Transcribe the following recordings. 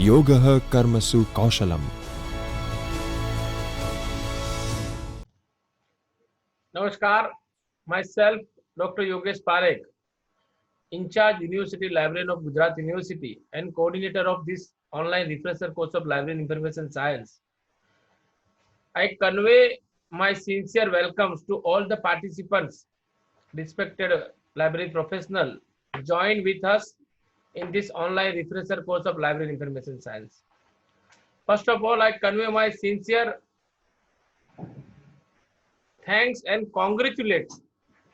योगः कर्मसु कौशलम्। Namaskar, myself Dr. Yogesh Parekh, in charge University Librarian of Gujarat University and coordinator of this online refresher course of Library Information Science. I convey my sincere welcomes to all the participants, respected library professional, join with us in this online refresher course of Library Information Science. First of all, I convey my sincere thanks and congratulate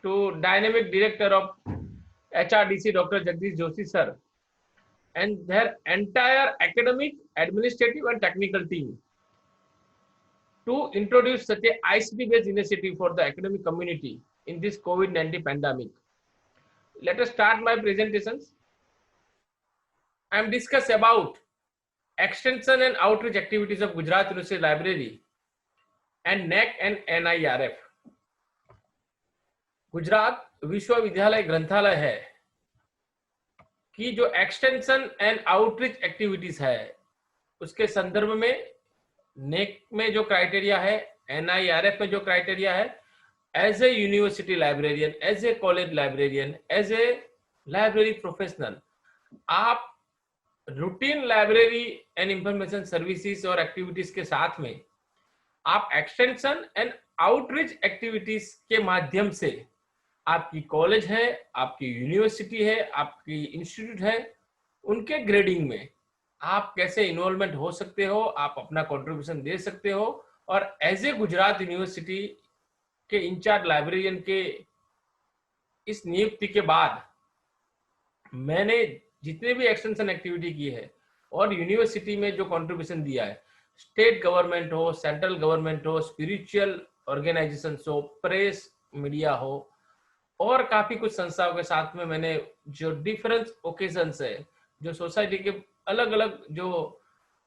to Dynamic Director of HRDC, Dr. Jagdish Joshi sir, and their entire academic, administrative and technical team to introduce such a ICT-based initiative for the academic community in this COVID-19 pandemic. Let us start my presentations. I am discuss about extension and outreach activities of Gujarat University Library and NEC and NIRF. Gujarat विश्वविद्यालय ग्रंथालय है कि जो extension and outreach activities है उसके संदर्भ में नेक में जो क्राइटेरिया है, एनआईआरएफ में जो क्राइटेरिया है, as a university librarian, as a college librarian, as a library professional, आप routine library and information services और एक्टिविटीज के साथ में आप एक्सटेंशन एंड आउटरीच एक्टिविटीज के माध्यम से आपकी कॉलेज है, आपकी यूनिवर्सिटी है, आपकी इंस्टीट्यूट है, उनके ग्रेडिंग में आप कैसे इन्वॉल्वमेंट हो सकते हो, आप अपना कंट्रीब्यूशन दे सकते हो। और एज ए गुजरात यूनिवर्सिटी के इंचार्ज लाइब्रेरियन के इस नियुक्ति के बाद मैंने जितने भी एक्सटेंशन एक्टिविटी की है और यूनिवर्सिटी में जो कंट्रीब्यूशन दिया है, स्टेट गवर्नमेंट हो, सेंट्रल गवर्नमेंट हो, स्पिरिचुअल ऑर्गेनाइजेशन हो, प्रेस मीडिया हो, और काफी कुछ संस्थाओं के साथ में मैंने जो डिफरेंट ओकेजन्स है, जो सोसाइटी के अलग अलग जो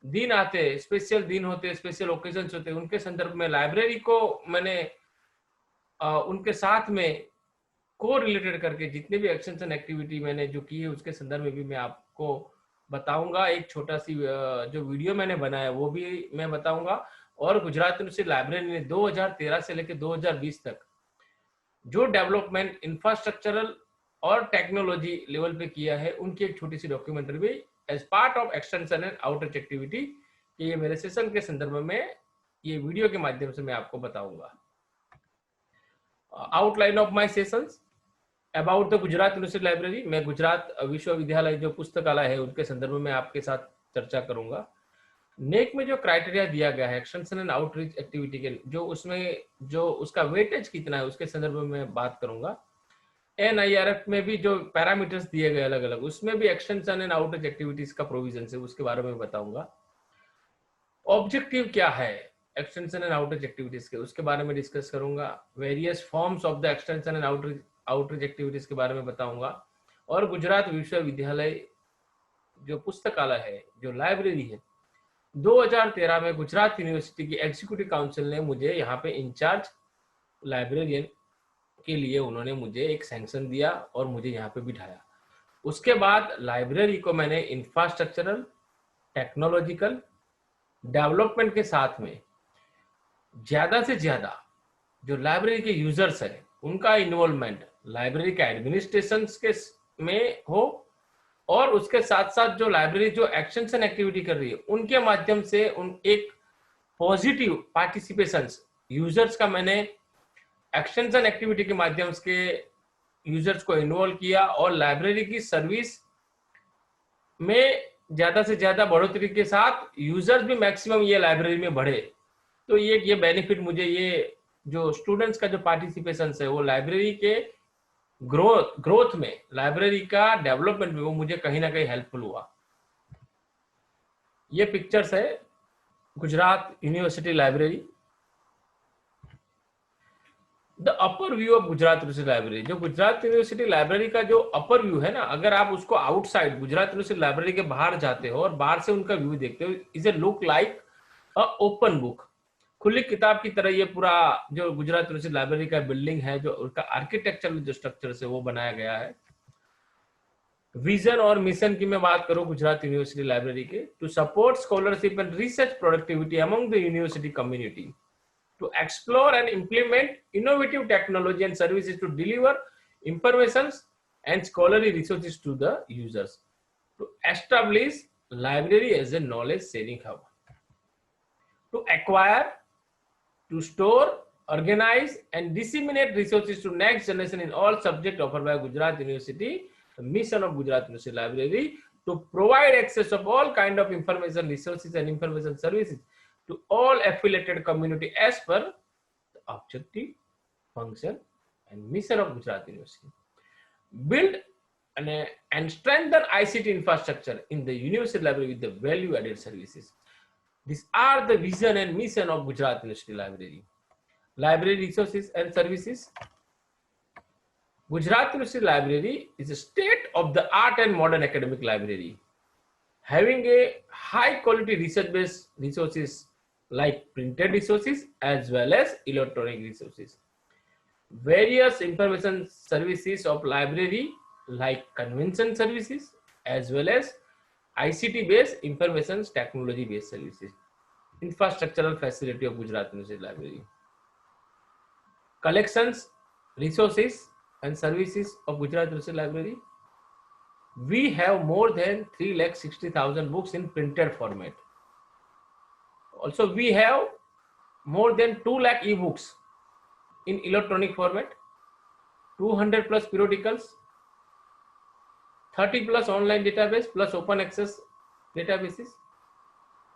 दिन आते हैं, स्पेशल दिन होते हैं, स्पेशल ओकेजन्स होते हैं, उनके संदर्भ में लाइब्रेरी को मैंने उनके साथ में को रिलेटेड करके जितने भी एक्सटेंशन एक्टिविटी मैंने जो की है उसके संदर्भ में भी मैं आपको बताऊंगा। एक छोटा सी जो वीडियो मैंने बनाया वो भी मैं बताऊंगा। और गुजरात यूनिवर्सिटी लाइब्रेरी ने 2013 से लेकर 2020 तक जो डेवलपमेंट इंफ्रास्ट्रक्चरल और टेक्नोलॉजी लेवल पे किया है, उनकी एक छोटी सी डॉक्यूमेंट्री भी as part of extension and outreach activity कि ये मेरे सेशन के संदर्भ में ये वीडियो के माध्यम से मैं आपको बताऊंगा। Outline of my sessions about the Gujarat university library. मैं गुजरात विश्वविद्यालय जो पुस्तकालय है उनके संदर्भ में आपके साथ चर्चा करूंगा। नेक में जो क्राइटेरिया दिया गया है एक्सटेंशन एंड आउटरीच एक्टिविटी के, जो उसमें जो उसका वेटेज कितना है उसके संदर्भ में मैं बात करूंगा। एनआईआरएफ में भी जो पैरामीटर्स दिए गए अलग अलग, उसमें भी एक्सटेंशन एंड आउटरीच एक्टिविटीज का प्रोविजन है, उसके बारे में बताऊंगा। ऑब्जेक्टिव क्या है एक्सटेंशन एंड आउटरीच एक्टिविटीज के, उसके बारे में डिस्कस करूंगा। Various forms of the extension and outreach activities के बारे में बताऊंगा। और गुजरात विश्वविद्यालय जो पुस्तकालय है, जो लाइब्रेरी है, 2013 में गुजरात यूनिवर्सिटी की एग्जीक्यूटिव काउंसिल ने मुझे यहाँ पे इंचार्ज लाइब्रेरियन के लिए उन्होंने मुझे एक सैंक्शन दिया और मुझे यहाँ पे बिठाया। उसके बाद लाइब्रेरी को मैंने इंफ्रास्ट्रक्चरल, टेक्नोलॉजिकल डेवलपमेंट के साथ में ज्यादा से ज्यादा जो लाइब्रेरी के यूजर्स है उनका इन्वॉल्वमेंट लाइब्रेरी के एडमिनिस्ट्रेशन के में हो, और उसके साथ साथ जो लाइब्रेरी जो एक्सटेंशन एक्टिविटी कर रही है उनके माध्यम से उन एक पॉजिटिव पार्टिसिपेशन यूजर्स का मैंने एक्सटेंशन एक्टिविटी के माध्यम से यूजर्स को इन्वॉल्व किया और लाइब्रेरी की सर्विस में ज्यादा से ज्यादा बढ़ोतरी के साथ यूजर्स भी मैक्सिमम ये लाइब्रेरी में बढ़े। तो ये बेनिफिट मुझे, ये जो स्टूडेंट्स का जो पार्टिसिपेशन है वो लाइब्रेरी के ग्रोथ में, लाइब्रेरी का डेवलपमेंट में वो मुझे कहीं ना कहीं हेल्पफुल हुआ। ये पिक्चर्स है Gujarat university library, the upper view of Gujarat university library. जो गुजरात यूनिवर्सिटी लाइब्रेरी का जो अपर व्यू है ना, अगर आप उसको आउटसाइड गुजरात यूनिवर्सिटी लाइब्रेरी के बाहर जाते हो और बाहर से उनका व्यू देखते हो, is a look like a open book, खुली किताब की तरह ये पूरा जो गुजरात यूनिवर्सिटी लाइब्रेरी का बिल्डिंग है, जो उसका आर्किटेक्चरल जो स्ट्रक्चर से वो बनाया गया है। विजन और मिशन की मैं बात करूं गुजरात यूनिवर्सिटी लाइब्रेरी के, to support scholarship and research productivity among the university community, to explore and implement innovative technology and services to deliver information and scholarly resources to the users, to establish library as a knowledge sharing hub, to acquire, to store, organize and disseminate resources to next generation in all subjects offered by Gujarat University. The mission of Gujarat University Library to provide access of all kind of information resources and information services to all affiliated community as per the objective, function and mission of Gujarat University. Build and strengthen ICT infrastructure in the university library with the value added services. These are the vision and mission of Gujarat University Library. Library resources and services. Gujarat University Library is a state-of-the-art and modern academic library, having a high-quality research-based resources like printed resources as well as electronic resources. Various information services of library like convention services as well as ICT-based information technology-based services. Infrastructural facility of Gujarat University Library. Collections, resources and services of Gujarat University Library. We have more than 360,000 books in printed format. Also, we have more than 2 lakh e-books in electronic format, 200 plus periodicals, 30 plus online database plus open access databases,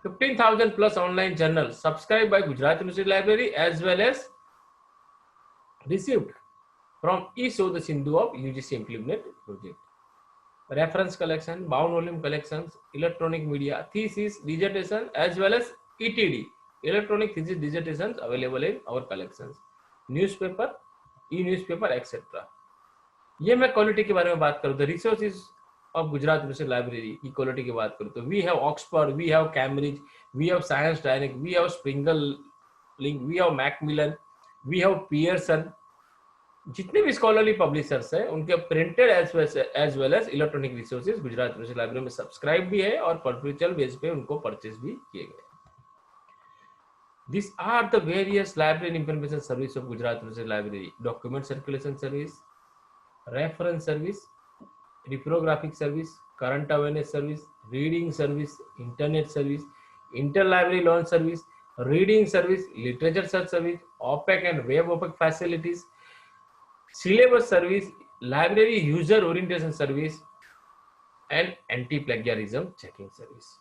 15,000 plus online journals subscribed by Gujarat University Library as well as received from ESO the Sindhu of UGC Implement project. Reference collection, bound volume collections, electronic media, thesis, dissertation as well as ETD, electronic thesis dissertations available in our collections. Newspaper, e-newspaper, etc. ये मैं quality के बारे में बात करूँ तो resources of Gujarat university library की quality की बात करूँ तो we have Oxford, we have Cambridge, we have science direct, we have springer link, we have Macmillan, we have Pearson. जितने भी स्कॉलरली पब्लिशर्स हैं उनके printed as well as electronic resources Gujarat university library में subscribe भी है और perpetual base पे उनको परचेज भी किए गए. These are the various library and information service of Gujarat University Library: document circulation service, reference service, reprographic service, current awareness service, reading service, internet service, interlibrary loan service, reading service, literature search service, OPEC and web OPEC facilities, syllabus service, library user orientation service, and anti-plagiarism checking service.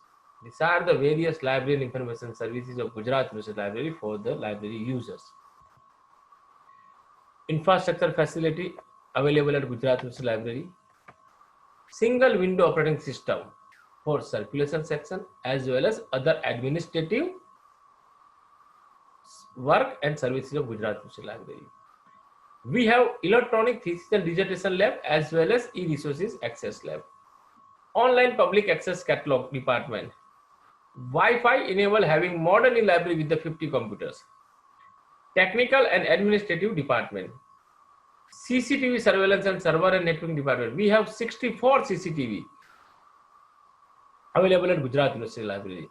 These are the various library and information services of Gujarat University Library for the library users. Infrastructure facility available at Gujarat University Library. Single window operating system for circulation section as well as other administrative work and services of Gujarat University Library. We have electronic thesis and dissertation lab as well as e-resources access lab. Online public access catalog department. Wi-Fi enabled having modern library with the 50 computers. Technical and administrative department. CCTV surveillance and server and networking department. We have 64 CCTV available at Gujarat University Library.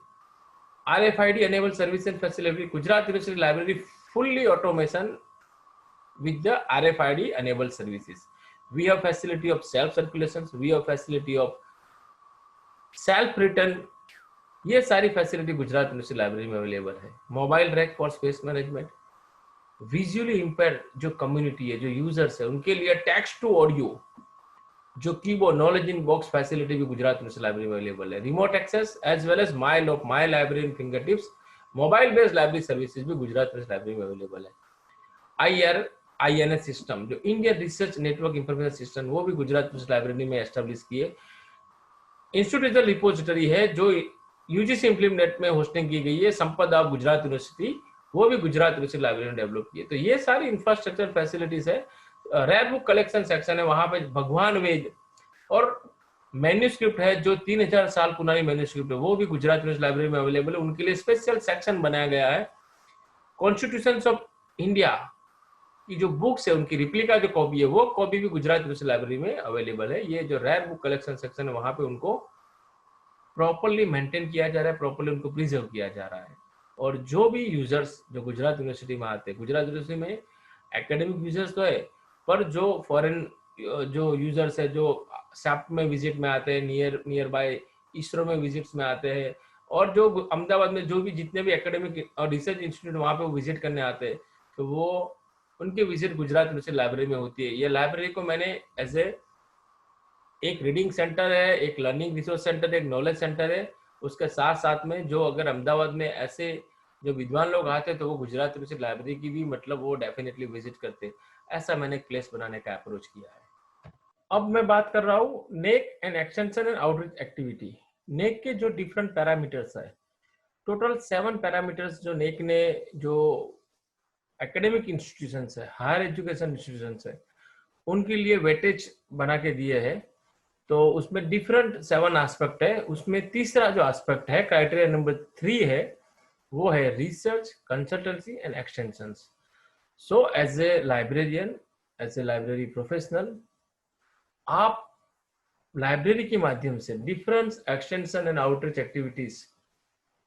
RFID enabled service and facility. Gujarat University Library fully automation with the RFID enabled services. We have facility of self circulations. We have facility of self return. ये सारी facility Gujarat university library में available है. Mobile rack for space management. Visually impaired जो community है, जो users है, उनके लिए टेक्स्ट टू ऑडियो जो keyboard knowledge in box facility भी गुजरात यूनिवर्सिटी लाइब्रेरी में अवेलेबल है. Remote access as well as my library in finger tips, mobile based library services भी गुजरात यूनिवर्सिटी लाइब्रेरी में अवेलेबल है. INS सिस्टम जो Indian research network information system, वो भी Gujarat university library में एस्टेब्लिश किए. इंस्टीट्यूशनल रिपोजिटरी है जो यूजीसी इम्प्लीमेंट में होस्टिंग की गई है, संपदा ऑफ गुजरात यूनिवर्सिटी, वो भी गुजरात यूनिवर्सिटी लाइब्रेरी ने डेवलप की है. तो ये सारी इंफ्रास्ट्रक्चर फैसिलिटीज है. रेयर बुक कलेक्शन सेक्शन है, वहां पे भगवान वेद और मैन्यूस्क्रिप्ट है जो 3000 साल पुरानी मैन्यूस्क्रिप्ट है, वो भी गुजरात यूनिवर्सिटी लाइब्रेरी में अवेलेबल है. उनके लिए स्पेशल सेक्शन बनाया गया है. कॉन्स्टिट्यूशंस ऑफ इंडिया की जो बुक्स है उनकी रिप्लिका जो कॉपी है वो कॉपी भी गुजरात यूनिवर्सिटी लाइब्रेरी में अवेलेबल है। ये जो रेयर बुक कलेक्शन सेक्शन है वहां पे उनको प्रॉपरली मेंटेन किया जा रहा है, प्रॉपरली उनको प्रिजर्व किया जा रहा है। और जो भी यूजर्स जो गुजरात यूनिवर्सिटी में आते हैं, गुजरात यूनिवर्सिटी में एकेडमिक यूजर्स तो है, पर जो फॉरेन जो यूजर्स है जो सैप में विजिट में आते हैं, नियर बाय इसरो में विजिट्स में आते हैं, और जो अहमदाबाद में जो भी जितने भी एकेडमिक और रिसर्च इंस्टीट्यूट वहाँ पे विजिट करने आते हैं, तो वो उनकी विजिट गुजरात यूनिवर्सिटी लाइब्रेरी में होती है। ये लाइब्रेरी को मैंने एज ए एक रीडिंग सेंटर है, एक लर्निंग रिसोर्स सेंटर है, एक नॉलेज सेंटर है, उसके साथ साथ में जो अगर अहमदाबाद में ऐसे जो विद्वान लोग आते हैं तो वो गुजरात यूनिवर्सिटी लाइब्रेरी की भी मतलब वो डेफिनेटली विजिट करते हैं। ऐसा मैंने एक प्लेस बनाने का अप्रोच किया है। अब मैं बात कर रहा हूँ NAAC and extension and outreach activity. NAAC के जो डिफरेंट पैरामीटर्स है, टोटल 7 पैरामीटर्स जो नेक ने जो एकेडमिक इंस्टीट्यूशंस है, हायर एजुकेशन इंस्टीट्यूशंस है, उनके लिए वेटेज बना के दिए है। तो उसमें डिफरेंट 7 एस्पेक्ट है। उसमें तीसरा जो एस्पेक्ट है, क्राइटेरिया नंबर 3 है, वो है research, consultancy and extensions. So as a librarian, as a library professional, आप लाइब्रेरी के माध्यम से different extension and outreach activities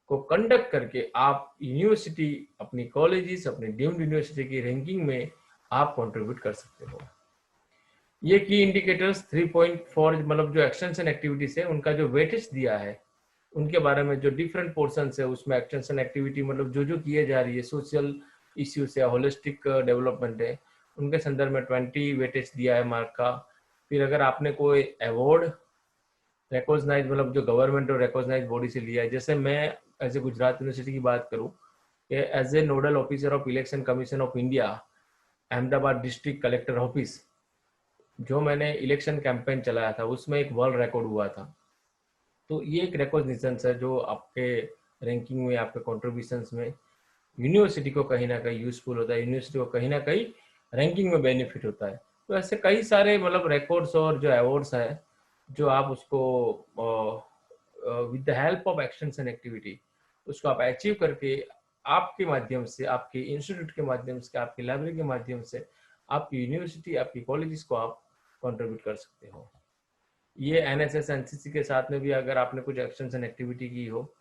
को कंडक्ट करके आप यूनिवर्सिटी, अपनी कॉलेजेस, अपनी डीम्ड यूनिवर्सिटी की रैंकिंग में आप कंट्रीब्यूट कर सकते हो। ये की इंडिकेटर्स 3.4 मतलब जो एक्सटेंशन एक्टिविटीज है उनका जो वेटेज दिया है उनके बारे में, जो डिफरेंट पोर्शंस है उसमें एक्सटेंशन एक्टिविटी मतलब जो जो किए जा रही है, सोशल इश्यूज या होलिस्टिक डेवलपमेंट है, उनके संदर्भ में 20 वेटेज दिया है मार्क का। फिर अगर आपने कोई अवार्ड रिकॉग्नाइज मतलब जो गवर्नमेंट और रिकॉग्नाइज बॉडी से लिया है, जैसे मैं एज ए गुजरात यूनिवर्सिटी की बात करूँ कि as a nodal officer of election commission of India, Ahmedabad district collector office, जो मैंने इलेक्शन कैंपेन चलाया था उसमें एक वर्ल्ड रिकॉर्ड हुआ था। तो ये एक रिकॉग्निशन है जो आपके रैंकिंग में, आपके कॉन्ट्रीब्यूशंस में यूनिवर्सिटी को कहीं ना कहीं यूजफुल होता है, यूनिवर्सिटी को कहीं ना कहीं रैंकिंग में बेनिफिट होता है। तो ऐसे कई सारे मतलब रिकॉर्ड्स और जो अवार्ड्स है जो आप उसको with the help of extension activity उसको आप अचीव करके आपके माध्यम से, आपके इंस्टीट्यूट के माध्यम से, आपकी लाइब्रेरी के माध्यम से आपकी यूनिवर्सिटी, आपकी कॉलेजेस को आप कंट्रीब्यूट कर सकते हो। ये एनएसएस एनसीसी के साथ में भी अगर आपने कुछ एक्सटेंशन एक्टिविटी की हो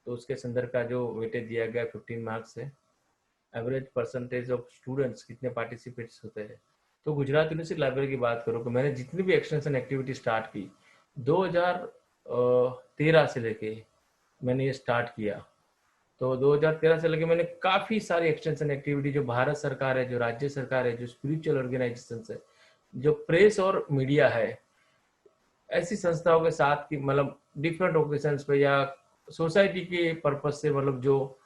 तो उसके संदर्भ का जो वेटेज दिया गया 15 मार्क्स है। एवरेज परसेंटेज ऑफ स्टूडेंट्स कितने पार्टिसिपेट्स होते हैं। तो गुजरात यूनिवर्सिटी लाइब्रेरी की बात करो तो मैंने जितनी भी एक्सटेंशन एक्टिविटी स्टार्ट की 2013 से लेके मैंने ये स्टार्ट किया, तो 2013 से लेके मैंने काफ़ी सारी एक्सटेंशन एक्टिविटी जो भारत सरकार है, जो राज्य सरकार है, जो स्पिरिचुअल ऑर्गेनाइजेशन है, जो प्रेस और मीडिया है, ऐसी संस्थाओं के साथ की मतलब डिफरेंट ओकेजन्स पे या सोसाइटी के पर्पज से मतलब जो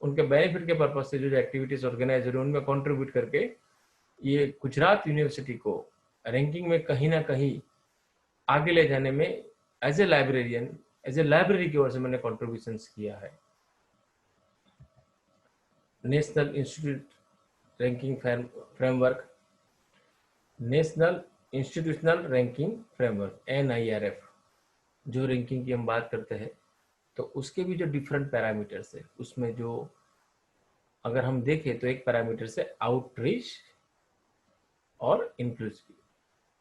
उनके बेनिफिट के पर्पज से जो एक्टिविटीज ऑर्गेनाइज हो रही है उनमें कंट्रीब्यूट करके ये गुजरात यूनिवर्सिटी को रैंकिंग में कहीं ना कहीं आगे ले जाने में as a librarian, as a library की ओर से मैंने कॉन्ट्रीब्यूशंस किया है। National institute ranking framework, national institutional ranking framework NIRF, जो रैंकिंग की हम बात करते हैं तो उसके भी जो डिफरेंट पैरामीटर्स है उसमें जो अगर हम देखें तो एक पैरामीटर से आउटरीच और इंक्लूसिव।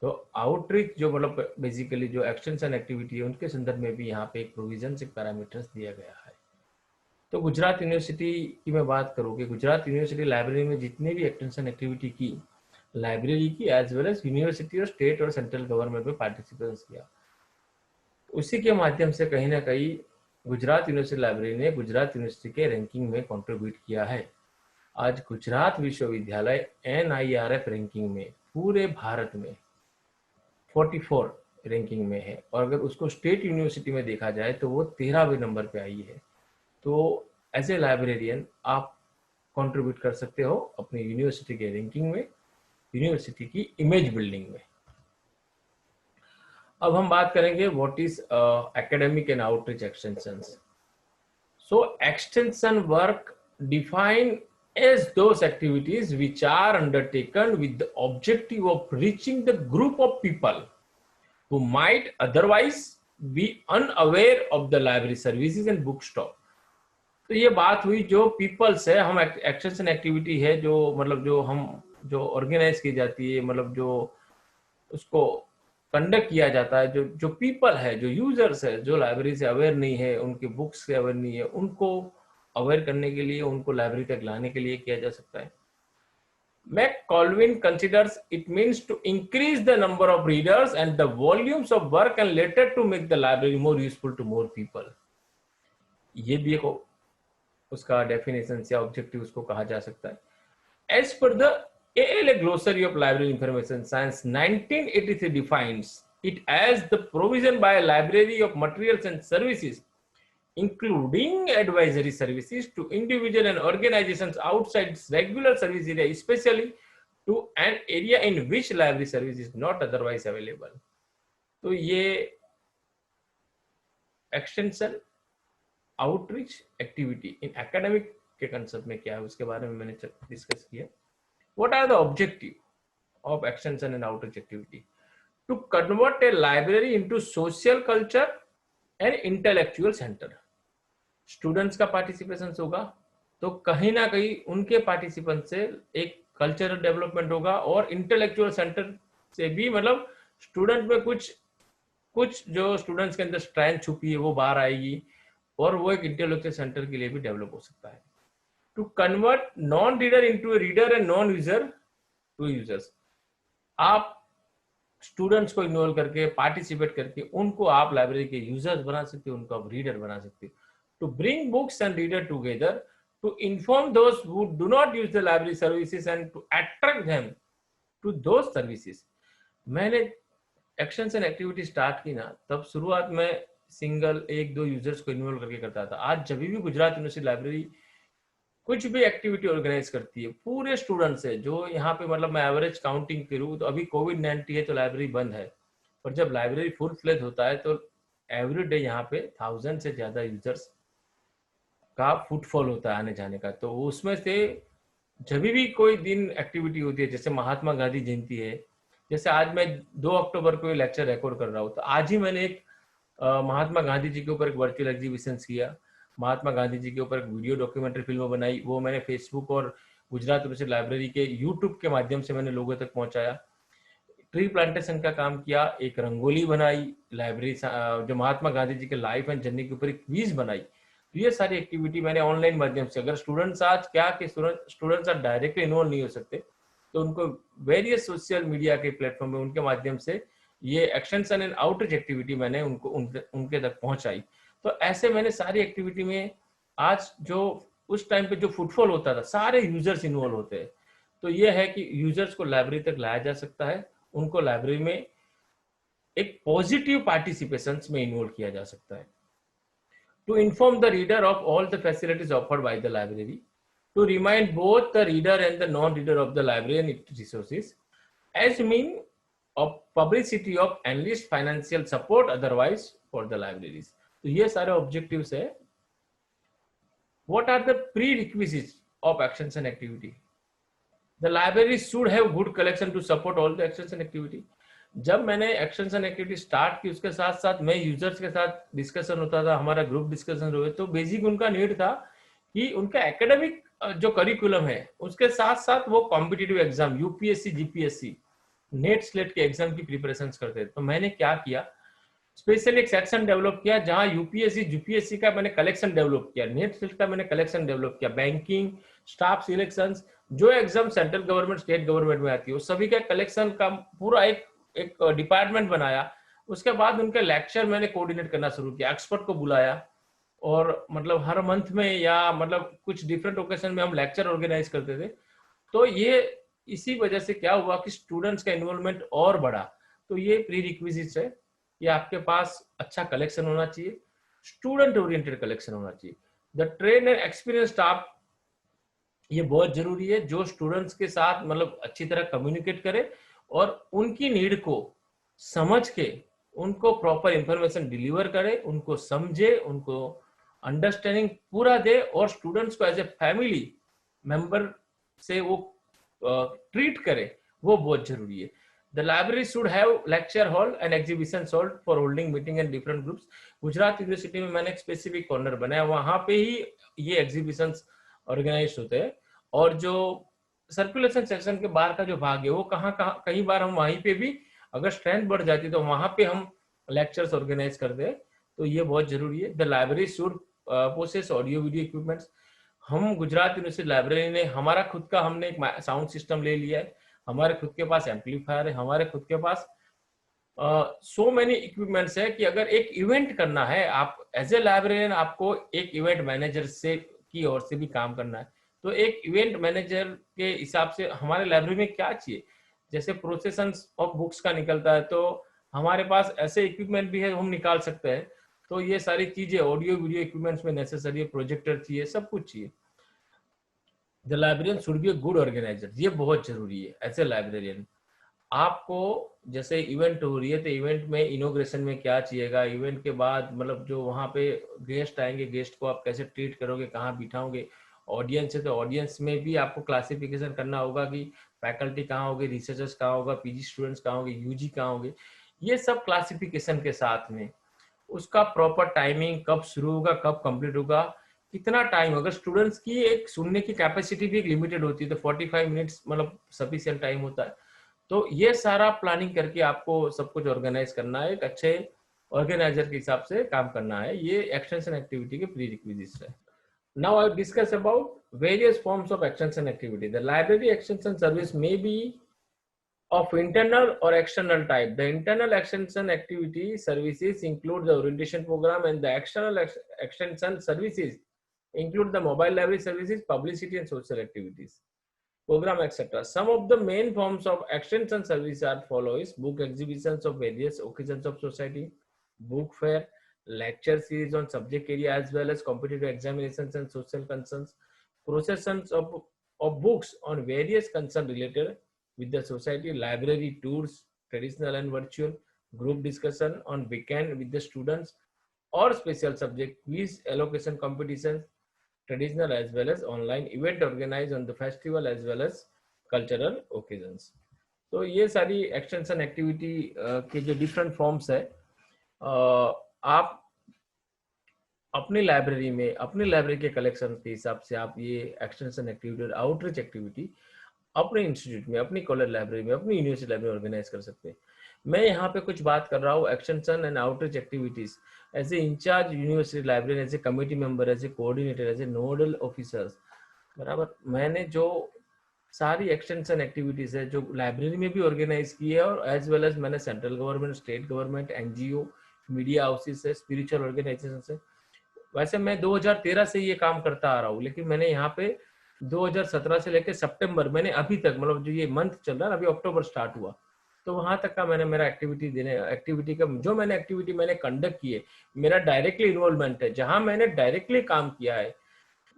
तो आउटरीच जो मतलब बेसिकली जो एक्सटेंशन एक्टिविटी है उनके संदर्भ में भी यहाँ पे एक प्रोविजन से पैरामीटर्स दिया गया है। तो गुजरात यूनिवर्सिटी की मैं बात करूँ कि गुजरात यूनिवर्सिटी लाइब्रेरी में जितनी भी एक्सटेंशन एक्टिविटी की, लाइब्रेरी की एज वेल एज यूनिवर्सिटी और स्टेट और सेंट्रल गवर्नमेंट में पार्टिसिपेशन किया, उसी के माध्यम से कहीं ना कहीं गुजरात यूनिवर्सिटी लाइब्रेरी ने गुजरात यूनिवर्सिटी के रैंकिंग में कंट्रीब्यूट किया है। आज गुजरात विश्वविद्यालय NIRF रैंकिंग में पूरे भारत में 44 रैंकिंग में है, और अगर उसको स्टेट यूनिवर्सिटी में देखा जाए तो वो 13वें नंबर पे आई है। तो एज ए लाइब्रेरियन आप कंट्रीब्यूट कर सकते हो अपनी यूनिवर्सिटी के रैंकिंग में, यूनिवर्सिटी की इमेज बिल्डिंग में। अब हम बात करेंगे what is academic and outreach extensions. So extension work define as those activities which are undertaken with the objective of reaching the group of people who might otherwise be unaware of the library services and bookstore। तो ये बात हुई जो peoples है, हम extension activity है जो मतलब जो हम जो ऑर्गेनाइज की जाती है, मतलब जो उसको कंडक्ट किया जाता है, जो जो पीपल है, जो यूजर्स है, जो लाइब्रेरी से अवेयर नहीं है, उनके बुक्स से अवेयर नहीं है, उनको अवेयर करने के लिए, उनको लाइब्रेरी तक लाने के लिए किया जा सकता है. McColvin considers it means to increase the number of readers and the volumes of work and later to make the library more useful to more people. ये भी एक उसका डेफिनेशन या ऑब्जेक्टिव उसको कहा जा सकता है. As per the ALA Glossary of Library Information Science, 1983 defines it as the provision by a library of materials and services, including advisory services to individual and organizations outside its regular service area, especially to an area in which library service is not otherwise available. तो ये extension outreach activity in academic के concept में क्या है उसके बारे में मैंने डिस्कस किया. What are the objective of extension and outreach activity? To convert a library into social culture and intellectual center. Students का पार्टिसिपेशन होगा तो कहीं ना कहीं उनके पार्टिसिपेंट से एक कल्चरल डेवलपमेंट होगा, और इंटेलेक्चुअल सेंटर से भी मतलब स्टूडेंट में कुछ जो स्टूडेंट्स के अंदर स्ट्रेंथ छुपी है वो बाहर आएगी, और वो एक इंटेलेक्चुअल सेंटर के लिए भी डेवलप हो सकता है. To convert non reader into a reader and non user to users. आप स्टूडेंट्स को इन्वॉल्व करके, पार्टिसिपेट करके उनको आप लाइब्रेरी के यूजर्स बना सकते हो, उनको आप रीडर बना सकते हो. To bring books and reader together, to inform those who do not use the library services and to attract them to those services. मैंने एक्शंस एंड एक्टिविटी स्टार्ट की ना, तब शुरुआत में सिंगल 1-2 यूजर्स को इन्वॉल्व करके करता था. आज जब भी गुजरात यूनिवर्सिटी लाइब्रेरी कुछ भी एक्टिविटी ऑर्गेनाइज करती है, पूरे स्टूडेंट्स है जो यहाँ पे, मतलब मैं एवरेज काउंटिंग करूँ तो अभी कोविड-19 है तो लाइब्रेरी बंद है, और जब लाइब्रेरी फुल फ्लेज होता है तो एवरी डे यहाँ पे 1000 से ज्यादा यूजर्स का फुटफॉल होता है आने जाने का. तो उसमें से जब भी कोई दिन एक्टिविटी होती है, जैसे महात्मा गांधी जयंती है, जैसे आज मैं 2 अक्टूबर को लेक्चर रिकॉर्ड कर रहा हूँ, तो आज ही मैंने एक महात्मा गांधी जी के ऊपर एक वर्चुअल एग्जीबिशन किया, महात्मा गांधी जी के ऊपर एक वीडियो डॉक्यूमेंट्री फिल्म बनाई, वो मैंने फेसबुक और गुजरात यूनिवर्सिटी लाइब्रेरी के यूट्यूब के माध्यम से मैंने लोगों तक पहुंचाया. ट्री प्लांटेशन का काम किया, एक रंगोली बनाई, लाइब्रेरी जो महात्मा गांधी जी के लाइफ एंड जर्नी के ऊपर एक क्विज बनाई. तो ये सारी एक्टिविटी मैंने ऑनलाइन माध्यम से, अगर स्टूडेंट्स आज क्या कि स्टूडेंट्स आज डायरेक्टली इन्वॉल्व नहीं हो सकते, तो उनको वेरियस सोशल मीडिया के प्लेटफॉर्म में उनके माध्यम से ये एक्सटेंशन एंड आउटरीच एक्टिविटी मैंने उनको उनके तक पहुंचाई. तो ऐसे मैंने सारी एक्टिविटी में आज जो उस टाइम पे जो फुटफॉल होता था, सारे यूजर्स इन्वॉल्व होते हैं. तो ये है कि यूजर्स को लाइब्रेरी तक लाया जा सकता है, उनको लाइब्रेरी में एक पॉजिटिव पार्टिसिपेशन में इन्वॉल्व किया जा सकता है. To inform the reader of all the facilities offered by the library, to remind both the reader and the non-reader of the library and its resources, as mean of publicity of enlist financial support otherwise for the libraries. तो ये सारे objectives है. What are the prerequisites of extension activity? The library should have good collection to support all the extension activity. जब मैंने extension activity start की, उसके साथ साथ मैं यूजर्स के साथ डिस्कशन होता था, हमारा ग्रुप डिस्कशन हुए, तो बेसिक उनका नीड था कि उनका एकेडमिक जो करिकुलम है उसके साथ साथ वो competitive exam, UPSC, GPSC, NET SLET के एग्जाम की प्रिपरेशन करते थे. तो मैंने क्या किया, स्पेशली एक सेक्शन डेवलप किया जहां यूपीएससी, जीपीएससी का मैंने कलेक्शन डेवलप किया, नेट स्लेट का मैंने कलेक्शन डेवलप किया, बैंकिंग, स्टाफ सिलेक्शन, जो exam central government, state government में आती है, सभी का कलेक्शन का पूरा एक डिपार्टमेंट बनाया. उसके बाद उनके लेक्चर मैंने कोऑर्डिनेट करना शुरू किया, एक्सपर्ट को बुलाया, और मतलब हर मंथ में या मतलब कुछ डिफरेंट ओकेजन में हम लेक्चर ऑर्गेनाइज करते थे. तो ये इसी वजह से क्या हुआ कि स्टूडेंट्स का इन्वॉल्वमेंट और बढ़ा. तो ये प्री रिक्विजिट्स है कि आपके पास अच्छा कलेक्शन होना चाहिए, स्टूडेंट ओरिएंटेड कलेक्शन होना चाहिए. The train and experience staff, ये बहुत जरूरी है, जो स्टूडेंट्स के साथ मतलब अच्छी तरह कम्युनिकेट करे और उनकी नीड को समझ के उनको प्रॉपर इंफॉर्मेशन डिलीवर करे, उनको समझे, उनको अंडरस्टैंडिंग पूरा दे, और स्टूडेंट्स को एज ए फैमिली मेंबर से वो ट्रीट करे, वो बहुत जरूरी है. The library should have lecture hall and exhibition hall for holding meeting and different groups. Gujarat university में मैंने एक स्पेसिफिक कॉर्नर बनाया, वहां पे ही ये एग्जीबिशंस ऑर्गेनाइज होते हैं, और जो सर्कुलेशन सेक्शन के बाहर का जो भाग है वो कहाँ कहाँ, कई बार हम वहीं पे भी अगर स्ट्रेंथ बढ़ जाती तो वहां पे हम लेक्चर्स ऑर्गेनाइज करते हैं, तो ये बहुत जरूरी है। The library should possess audio video equipments. हम गुजरात यूनिवर्सिटी लाइब्रेरी ने हमारा खुद का, हमने एक साउंड सिस्टम ले लिया है, हमारे खुद के पास एम्पलीफायर है, हमारे खुद के पास सो मेनी इक्विपमेंट्स है कि अगर एक इवेंट करना है, आप एज ए लाइब्रेरियन आपको एक इवेंट मैनेजर से की ओर से भी काम करना है, तो एक इवेंट मैनेजर के हिसाब से हमारे लाइब्रेरी में क्या चाहिए, जैसे प्रोसेसन ऑफ बुक्स का निकलता है तो हमारे पास ऐसे इक्विपमेंट भी है हम निकाल सकते हैं। तो ये सारी चीजें ऑडियो वीडियो इक्विपमेंट्स में नेसेसरी है, प्रोजेक्टर चाहिए, सब कुछ चाहिए। The librarian should be a good organiser, ये बहुत जरूरी है एज ए लाइब्रेरियन। आपको जैसे इवेंट हो रही है तो इवेंट में इनोग्रेशन में क्या चाहिएगा, इवेंट के बाद मतलब जो वहाँ पे गेस्ट आएंगे, गेस्ट को आप कैसे ट्रीट करोगे, कहाँ बिठाओगे, ऑडियंस है तो ऑडियंस में भी आपको क्लासिफिकेशन करना होगा कि फैकल्टी कहाँ होगी, रिसर्चर्स कहाँ होगा, पीजी स्टूडेंट्स कहाँ होंगे, यूजी कहाँ होंगे, ये सब क्लासिफिकेशन के साथ में उसका प्रॉपर टाइमिंग, कब शुरू होगा कब कंप्लीट होगा, कितना टाइम, अगर स्टूडेंट्स की एक सुनने की कैपेसिटी भी एक लिमिटेड होती है तो 45 मिनट्स मतलब सफिशिएंट टाइम होता है। तो ये सारा प्लानिंग करके आपको सब कुछ ऑर्गेनाइज करना है, एक अच्छे ऑर्गेनाइजर के हिसाब से काम करना है। ये एक्सटेंशन एक्टिविटी के प्री रिक्विजिट्स है। Now I will discuss about various forms of extension activity. The library extension service may be of internal or external type. The internal extension activity services include the orientation program, and the external extension services include the mobile library services, publicity and social activities, program, etc. Some of the main forms of extension service are follows: book exhibitions of various occasions of society, book fair, lecture series on subject area as well as competitive examinations and social concerns, processions of books on various concerns related with the society, library tours, traditional and virtual, group discussion on weekend with the students or special subject, quiz allocation competitions, traditional as well as online event organized on the festival as well as cultural occasions. तो ये सारी extension activity के जो different forms है, आप अपनी library में अपनी लाइब्रेरी के कलेक्शन के हिसाब से आप ये एक्सटेंशन एक्टिविटी और आउटरीच एक्टिविटी अपने इंस्टीट्यूट में, अपनी कॉलेज लाइब्रेरी में, अपनी यूनिवर्सिटी लाइब्रेरी में ऑर्गेनाइज कर सकते हैं। मैं यहाँ पे कुछ बात कर रहा हूँ extension and outreach activities as a incharge university library, as a committee member, as a coordinator, as a nodal officers, बराबर। मैंने जो सारी एक्सटेंशन एक्टिविटीज है जो लाइब्रेरी में भी ऑर्गेनाइज की है और एज वेल एज मैंने central government, state government, NGO, media houses है, स्पिरिचुअल ऑर्गेनाइजेशन है। वैसे मैं 2013 से ये काम करता आ रहा हूँ, लेकिन मैंने यहाँ पे 2017 से लेकर सितंबर, मैंने अभी तक मतलब जो ये मंथ चल रहा है, अभी अक्टूबर स्टार्ट हुआ, तो वहां तक का मैंने मेरा एक्टिविटी का जो मैंने एक्टिविटी मैंने कंडक्ट की है, मेरा डायरेक्टली इन्वॉल्वमेंट है, जहां मैंने डायरेक्टली काम किया है,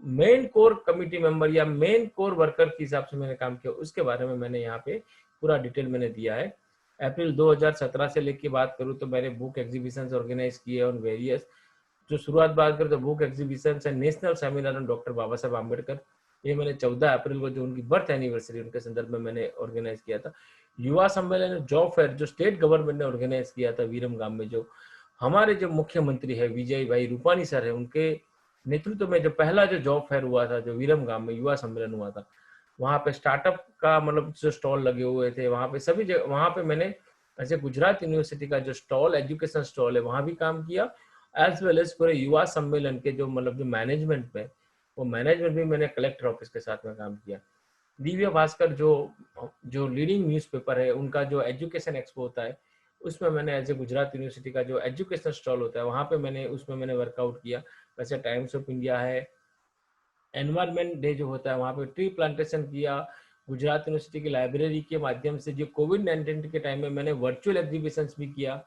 मेन कोर कमिटी मेंबर या मेन कोर वर्कर के हिसाब से मैंने काम किया, उसके बारे में मैंने यहाँ पे पूरा डिटेल मैंने दिया है। अप्रैल 2017 से लेके बात करूँ तो मैंने बुक एग्जीबिशन ऑर्गेनाइज किए ऑन वेरियस, जो शुरुआत बात करें तो बुक एग्जीबिशन है नेशनल सेमिनार ऑन डॉक्टर बाबा साहब आम्बेडकर, ये मैंने 14 अप्रैल को जो उनकी बर्थ एनिवर्सरी उनके संदर्भ में मैंने ऑर्गेनाइज किया था। युवा सम्मेलन जॉब फेयर जो स्टेट गवर्नमेंट ने ऑर्गेनाइज किया था वीरम गांव में, जो हमारे जो मुख्यमंत्री है विजय भाई रूपानी सर है, उनके नेतृत्व में जो पहला जो जॉब फेयर हुआ था, जो वीरम गांव में युवा सम्मेलन हुआ था, वहां पे स्टार्टअप का मतलब जो स्टॉल लगे हुए थे, वहां पे सभी जगह, वहां पे मैंने ऐसे गुजरात यूनिवर्सिटी का जो स्टॉल, एजुकेशन स्टॉल है, वहां भी काम किया, एज वेल एज पूरे युवा सम्मेलन के जो मतलब जो मैनेजमेंट में, वो मैनेजमेंट भी मैंने कलेक्टर ऑफिस के साथ में काम किया। दिव्य भास्कर जो लीडिंग न्यूज़पेपर है, उनका जो एजुकेशन एक्सपो होता है, उसमें मैंने एज ए गुजरात यूनिवर्सिटी का जो एजुकेशन स्टॉल होता है, वहां पे मैंने उसमें मैंने वर्कआउट किया। वैसे टाइम्स ऑफ इंडिया है, एनवायरमेंट डे जो होता है वहां पे ट्री प्लांटेशन किया। गुजरात यूनिवर्सिटी की लाइब्रेरी के माध्यम से जो कोविड-19 के टाइम में मैंने वर्चुअल एग्जीबिशंस भी किया।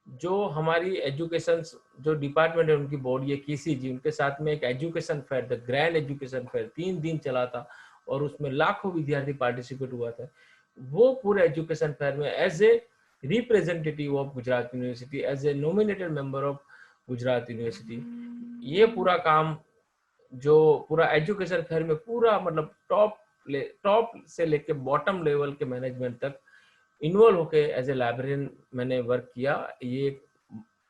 जो हमारी एजुकेशन जो डिपार्टमेंट है उनकी बॉडी है केसीजी, उनके साथ में एक education fair, the grand education fair 3 दिन चला था और उसमें लाखों विद्यार्थी पार्टिसिपेट हुआ था। वो पूरे एजुकेशन फेयर में as a representative of Gujarat university, as a nominated member of Gujarat university, ये पूरा काम जो पूरा एजुकेशन फेयर में पूरा मतलब टॉप से लेके बॉटम लेवल के मैनेजमेंट तक इन्वॉल्व होके एज ए लाइब्रेरियन मैंने वर्क किया। ये एक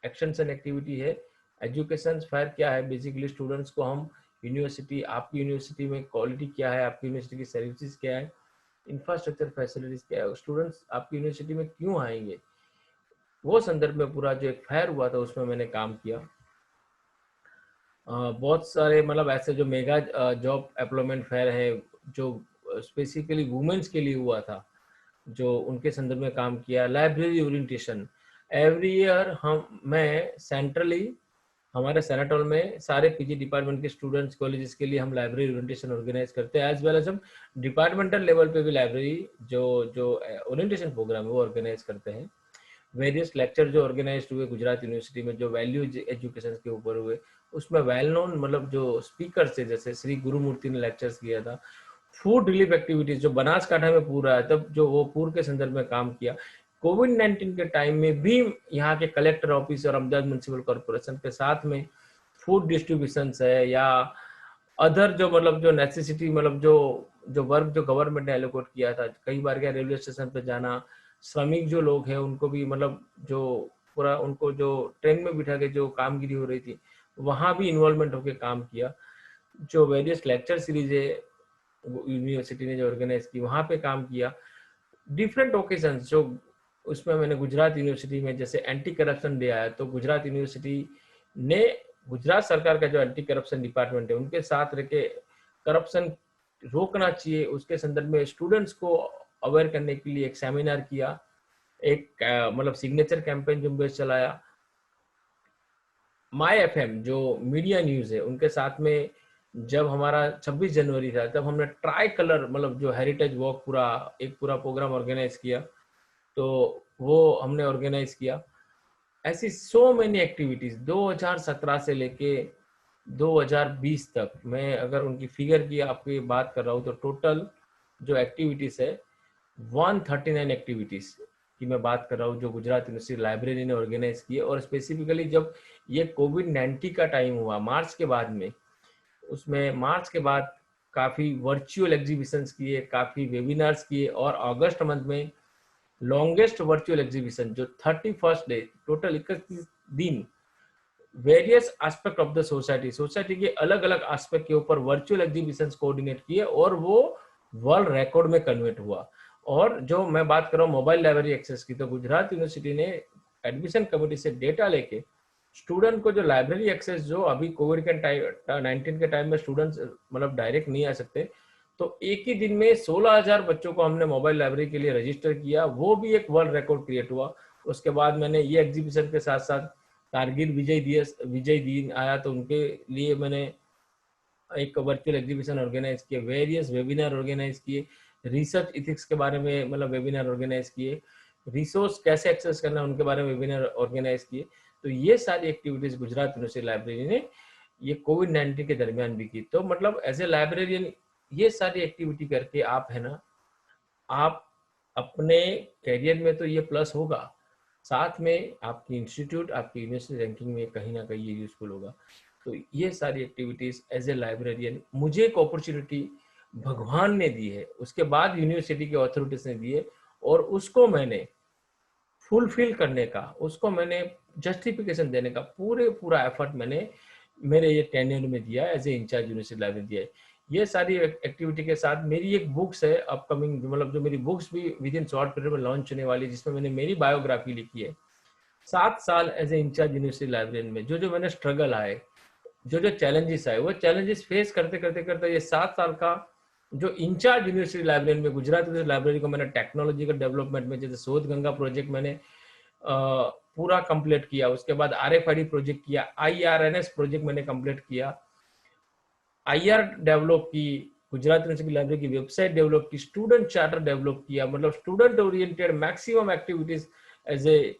एक्सटेंशन एक्टिविटी है। एजुकेशन फेयर क्या है, बेसिकली स्टूडेंट्स को हम यूनिवर्सिटी, आपकी यूनिवर्सिटी में क्वालिटी क्या है, आपकी यूनिवर्सिटी की सर्विसेज क्या है, इंफ्रास्ट्रक्चर फैसिलिटीज क्या है, स्टूडेंट्स आपकी यूनिवर्सिटी में क्यों आएंगे, वो संदर्भ में पूरा जो एक फेयर हुआ था उसमें मैंने काम किया। बहुत सारे मतलब ऐसे जो मेगा जॉब एम्प्लॉयमेंट फेयर है जो स्पेसिफिकली वुमेन्स के लिए हुआ था, जो उनके संदर्भ में काम किया। लाइब्रेरी ओरिएंटेशन एवरी ईयर मैं सेंट्रली हमारे सेनेट हॉल में सारे पीजी डिपार्टमेंट के स्टूडेंट्स कॉलेजेस के लिए हम लाइब्रेरी ओरिएंटेशन ऑर्गेनाइज करते हैं, एज वेल एज हम डिपार्टमेंटल लेवल पे भी लाइब्रेरी जो जो ओरिएंटेशन प्रोग्राम है वो ऑर्गेनाइज करते हैं। वेरियस लेक्चर जो ऑर्गेनाइज हुए गुजरात यूनिवर्सिटी में जो वैल्यू एजुकेशन के ऊपर हुए, उसमें वेल नोन मतलब जो स्पीकर थे जैसे श्री गुरुमूर्ति ने लेक्चर्स किया था। फूड रिलीफ एक्टिविटीज जो बनासकांठा में पूरा है तब जो वो पूर्व के संदर्भ में काम किया। कोविड-19 के टाइम में भी यहाँ के कलेक्टर ऑफिस और अहमदाबाद म्युनिसिपल कॉर्पोरेशन के साथ में फूड डिस्ट्रीब्यूशन है या अदर जो मतलब जो नेसेसिटी मतलब जो जो वर्क जो गवर्नमेंट ने एलोकेट किया था, कई बार क्या रेलवे स्टेशन पे जाना, श्रमिक जो लोग हैं उनको भी मतलब जो पूरा उनको जो ट्रेन में बिठा के जो कामगिरी हो रही थी वहाँ भी इन्वॉल्वमेंट होकर काम किया। जो वेरियस लेक्चर सीरीज है यूनिवर्सिटी ने जो ऑर्गेनाइज की वहाँ पे काम किया। डिफरेंट ओकेजन्स जो उसमें मैंने गुजरात यूनिवर्सिटी में जैसे एंटी करप्शन डे आया तो गुजरात यूनिवर्सिटी ने गुजरात सरकार का जो एंटी करप्शन डिपार्टमेंट है उनके साथ रह के करप्शन रोकना चाहिए उसके संदर्भ में स्टूडेंट्स को अवेयर करने के लिए एक सेमिनार किया, एक मतलब सिग्नेचर कैंपेन जो चलाया। माई एफएम जो मीडिया न्यूज है उनके साथ में जब हमारा 26 जनवरी था तब हमने ट्राई कलर मतलब जो हेरिटेज वॉक पूरा एक पूरा प्रोग्राम ऑर्गेनाइज किया, तो वो हमने ऑर्गेनाइज किया। ऐसी सो मेनी एक्टिविटीज 2017 से लेके 2020 तक मैं अगर उनकी फिगर की आपकी बात कर रहा हूँ तो टोटल जो एक्टिविटीज है 139 एक्टिविटीज की मैं बात कर रहा हूँ जो गुजरात यूनिवर्सिटी लाइब्रेरी ने ऑर्गेनाइज की है। और स्पेसिफिकली जब ये कोविड-19 का टाइम हुआ मार्च के बाद में, उसमें मार्च के बाद काफ़ी वर्चुअल एग्जीबिशंस किए, काफ़ी वेबिनार्स किए और अगस्त मंथ में लॉन्गेस्ट वर्चुअल एग्जीबिशन जो 31 डे टोटल 31 दिन various aspect of the society के अलग अलग एस्पेक्ट के ऊपर वर्चुअल एग्जीबिशंस कोऑर्डिनेट किए और वो वर्ल्ड रिकॉर्ड में कन्वर्ट हुआ। और जो मैं बात कर रहा हूँ मोबाइल लाइब्रेरी एक्सेस की, तो गुजरात यूनिवर्सिटी ने एडमिशन कमेटी से डेटा लेके स्टूडेंट को जो लाइब्रेरी एक्सेस जो अभी कोविड के 19 के टाइम में स्टूडेंट्स मतलब डायरेक्ट नहीं आ सकते, तो एक ही दिन में 16,000 बच्चों को हमने मोबाइल लाइब्रेरी के लिए रजिस्टर किया, वो भी एक वर्ल्ड रिकॉर्ड क्रिएट हुआ। उसके बाद मैंने ये एग्जीबिशन के साथ साथ कारगिल विजय दिन आया तो उनके लिए मैंने एक वर्चुअल एग्जीबिशन ऑर्गेनाइज किए, वेरियस वेबिनार ऑर्गेनाइज किए, रिसर्च इथिक्स के बारे में मतलब वेबिनार ऑर्गेनाइज किए, रिसोर्स कैसे एक्सेस करना है उनके बारे में वेबिनार ऑर्गेनाइज किए। तो ये सारी एक्टिविटीज गुजरात यूनिवर्सिटी लाइब्रेरी ने ये कोविड-19 के दरमियान भी की। तो मतलब एज ए लाइब्रेरियन ये सारी एक्टिविटी करके आप है ना, आप अपने करियर में तो ये प्लस होगा, साथ में आपकी इंस्टीट्यूट आपकी यूनिवर्सिटी रैंकिंग में कहीं ना कहीं ये यूजफुल होगा। तो ये सारी एक्टिविटीज एज ए लाइब्रेरियन मुझे एक अपॉर्चुनिटी भगवान ने दी है, उसके बाद यूनिवर्सिटी के अथॉरिटीज ने दी है और उसको मैंने फुलफिल करने का, उसको मैंने जस्टिफिकेशन देने का पूरा एफर्ट मैंने मेरे ये टेन्योर में दिया as a incharge university library दिया है। ये सारी एक्टिविटी के साथ मेरी एक बुक्स है अपकमिंग, मतलब जो मेरी बुक्स भी विद इन शॉर्ट पीरियड में लॉन्च होने वाली है, जिसमें मैंने मेरी बायोग्राफी लिखी है 7 साल as a incharge university librarian में जो जो मैंने स्ट्रगल आए, जो जो चैलेंजेस आए, वो चैलेंजेस फेस करते करते करते ये 7 साल का जो इंचार्ज यूनिवर्सिटी लाइब्रेरी में गुजरात यूनिवर्सिटी लाइब्रेरी को मैंने टेक्नोलॉजिकल डेवलपमेंट में जैसे शोध गंगा प्रोजेक्ट मैंने पूरा कंप्लीट किया, उसके बाद RFID प्रोजेक्ट किया, IRNS प्रोजेक्ट मैंने कंप्लीट किया, IR डेवलप की, गुजरात यूनिवर्सिटी लाइब्रेरी की वेबसाइट डेवलप की, स्टूडेंट चार्टर डेवलप किया, मतलब student oriented maximum activities as a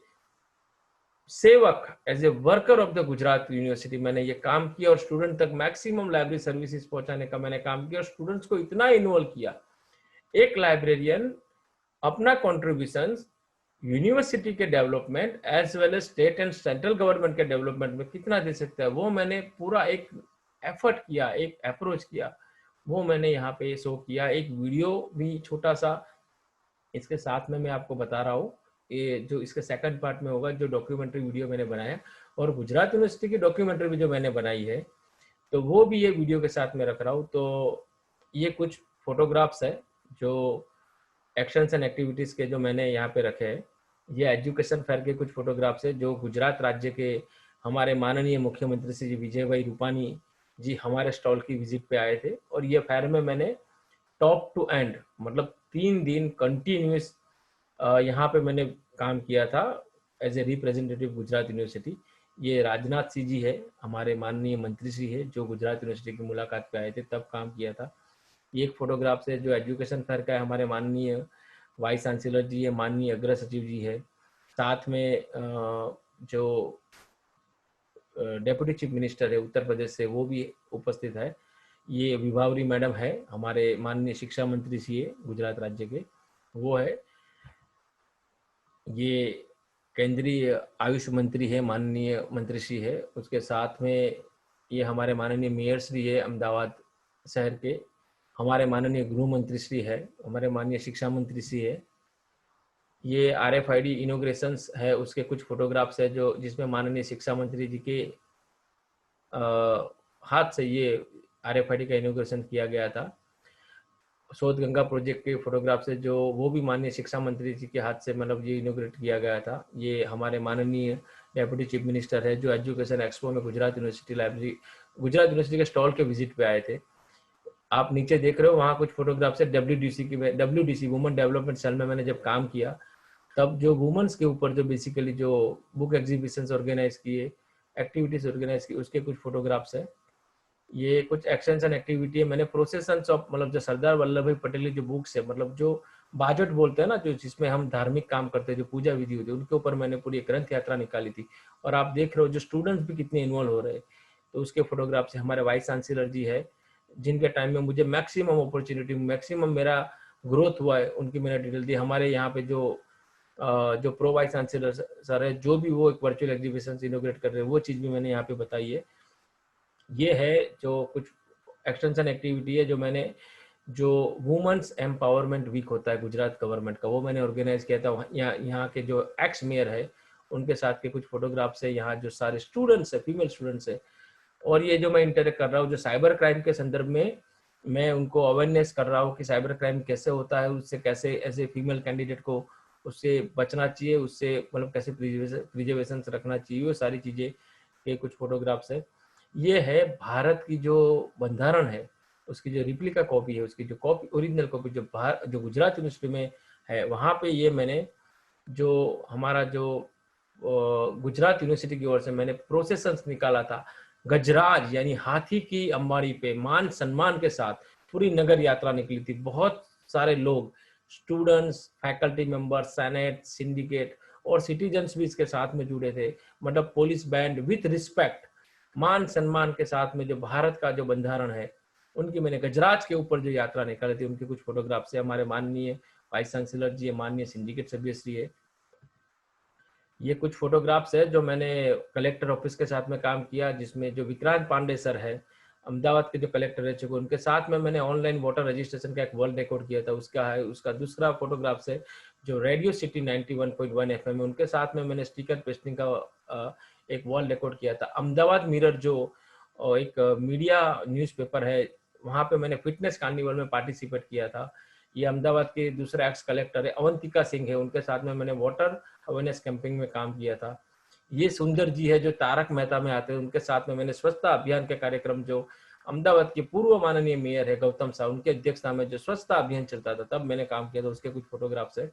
सेवक as a worker of the Gujarat university मैंने ये काम किया और स्टूडेंट तक मैक्सिमम लाइब्रेरी सर्विसेज पहुंचाने का मैंने काम किया और स्टूडेंट्स को इतना इन्वॉल्व किया। एक लाइब्रेरियन अपना कॉन्ट्रीब्यूशन यूनिवर्सिटी के development as well as state and central government के डेवलपमेंट में कितना दे सकता है, वो मैंने पूरा एक एफर्ट किया, एक अप्रोच किया, वो मैंने यहाँ पे शो किया। एक वीडियो भी छोटा सा इसके साथ में मैं आपको बता रहा हूँ, ये जो इसके सेकंड पार्ट में होगा, जो डॉक्यूमेंट्री वीडियो मैंने बनाया और गुजरात यूनिवर्सिटी की डॉक्यूमेंट्री भी जो मैंने बनाई है, तो वो भी ये वीडियो के साथ में रख रहा हूँ। तो ये कुछ फोटोग्राफ्स है जो एक्शंस एंड एक्टिविटीज के जो मैंने यहाँ पे रखे हैं। ये एजुकेशन फेयर के कुछ फोटोग्राफ्स है जो गुजरात राज्य के हमारे माननीय मुख्यमंत्री श्री विजय भाई रूपानी जी हमारे स्टॉल की विजिट पे आए थे। और ये फेयर में मैंने टॉप टू एंड मतलब 3 दिन कंटिन्यूस यहाँ पे मैंने काम किया था as a representative Gujarat university. ये राजनाथ सिंह जी है, हमारे माननीय मंत्री श्री है, जो गुजरात यूनिवर्सिटी की मुलाकात पे आए थे, तब काम किया था। ये एक फोटोग्राफ से जो एजुकेशन फेयर का है, हमारे माननीय वाइस चांसलर जी है, माननीय अग्र सचिव जी है, साथ में जो डेप्यूटी चीफ मिनिस्टर है उत्तर प्रदेश से वो भी उपस्थित है। ये विभावरी मैडम है, हमारे माननीय शिक्षा मंत्री जी है गुजरात राज्य के, वो है। ये केंद्रीय आयुष मंत्री है, माननीय मंत्री श्री है। उसके साथ में ये हमारे माननीय मेयर श्री है अहमदाबाद शहर के, हमारे माननीय गृह मंत्री श्री है, हमारे माननीय शिक्षा मंत्री श्री है। ये RFID इनोग्रेशंस है, उसके कुछ फोटोग्राफ्स है जो जिसमें माननीय शिक्षा मंत्री जी के हाथ से ये RFID का इनोग्रेशन किया गया था। शोध गंगा प्रोजेक्ट के फोटोग्राफ्स है जो वो भी माननीय शिक्षा मंत्री जी के हाथ से मतलब ये इनोग्रेट किया गया था। ये हमारे माननीय डेप्यूटी चीफ मिनिस्टर है जो एजुकेशन एक्सपो में गुजरात यूनिवर्सिटी के स्टॉल के विजिट पे आए थे। आप नीचे देख रहे हो वहाँ कुछ फोटोग्राफ्स है WDC वुमेन डेवलपमेंट सेल में मैंने जब काम किया तब जो वुमेन्स के ऊपर जो बेसिकली जो बुक एग्जीबिशंस ऑर्गेनाइज किए, एक्टिविटीज ऑर्गेनाइज की, उसके कुछ फोटोग्राफ्स है। ये कुछ एक्शंस एंड एक्टिविटी है। मैंने प्रोसेसन्स ऑफ मतलब जो सरदार वल्लभ भाई पटेल की जो बुक्स है, मतलब जो बाजट बोलते हैं ना, जो जिसमें हम धार्मिक काम करते हैं, जो पूजा विधि होती है, उनके ऊपर मैंने पूरी ग्रंथ यात्रा निकाली थी। और आप देख रहे हो जो स्टूडेंट्स भी कितने इन्वॉल्व हो रहे हैं, तो उसके फोटोग्राफ से हमारे वाइस चांसलर जी है जिनके टाइम में मुझे मैक्सिमम अपॉर्चुनिटी, मैक्सिमम मेरा ग्रोथ हुआ है, उनकी मैंने डिटेल दी। हमारे यहाँ पे जो प्रो वाइस चांसलर सर है, जो भी वो एक वर्चुअल एग्जीबिशन इनोग्रेट कर रहे हैं, वो चीज़ भी मैंने यहाँ पे बताई है। ये है जो कुछ एक्सटेंशन एक्टिविटी है जो मैंने, जो वुमेन्स एम्पावरमेंट वीक होता है गुजरात गवर्नमेंट का, वो मैंने ऑर्गेनाइज किया था। यहाँ के जो एक्स मेयर है उनके साथ के कुछ फोटोग्राफ्स है, यहाँ जो सारे स्टूडेंट्स है, फीमेल स्टूडेंट्स है। और ये जो मैं इंटरेक्ट कर रहा हूँ जो साइबर क्राइम के संदर्भ में, मैं उनको अवेयरनेस कर रहा हूँ कि साइबर क्राइम कैसे होता है, उससे कैसे ऐसे फीमेल कैंडिडेट को उससे बचना चाहिए, उससे मतलब कैसे प्रिजर्वेशन रखना चाहिए, वो सारी चीज़ें के कुछ फोटोग्राफ्स है। ये है भारत की जो बंधारण है उसकी जो रिप्लिका कॉपी है, उसकी जो कॉपी ओरिजिनल कॉपी जो गुजरात यूनिवर्सिटी में है, वहाँ पे ये मैंने जो हमारा जो गुजरात यूनिवर्सिटी की ओर से मैंने प्रोसेसन्स निकाला था, गजराज यानी हाथी की अंबाड़ी पे मान सम्मान के साथ पूरी नगर यात्रा निकली थी। बहुत सारे लोग, students, faculty members, senate, syndicate और सिटीजन्स भी इसके साथ में जुड़े थे। मतलब पुलिस बैंड विथ रिस्पेक्ट, मान सम्मान के साथ में जो भारत का जो बंधारण है, उनकी मैंने गजराज के ऊपर जो यात्रा निकाली थी, उनके कुछ फोटोग्राफ से हमारे माननीय वाइस चांसलर जी, माननीय सिंडिकेट सभ्यश्री है। ये कुछ फोटोग्राफ्स है जो मैंने कलेक्टर ऑफिस के साथ में काम किया, जिसमें जो विक्रांत पांडे सर है अहमदाबाद के जो कलेक्टर रह चुके, उनके साथ में मैंने ऑनलाइन वोटर रजिस्ट्रेशन का एक वर्ल्ड रिकॉर्ड किया था, उसका है। उसका दूसरा फोटोग्राफ्स है जो रेडियो सिटी 91.1 FM है, उनके साथ में मैंने स्टिकर पेस्टिंग का एक वर्ल्ड रिकॉर्ड किया था। अहमदाबाद मिरर जो एक मीडिया न्यूज़पेपर है, वहाँ पे मैंने फिटनेस कार्निवल में पार्टिसिपेट किया था। ये अहमदाबाद के दूसरे एक्स कलेक्टर है अवंतिका सिंह है, उनके साथ में मैंने वाटर अवेयरनेस कैंपिंग में काम किया था। ये सुंदर जी है जो तारक मेहता में आते हैं, उनके साथ में मैंने स्वच्छता अभियान के कार्यक्रम जो अहमदाबाद के पूर्व माननीय मेयर है गौतम साहब, उनके अध्यक्षता में जो स्वच्छता अभियान चलता था, तब मैंने काम किया था, उसके कुछ फोटोग्राफ्स है।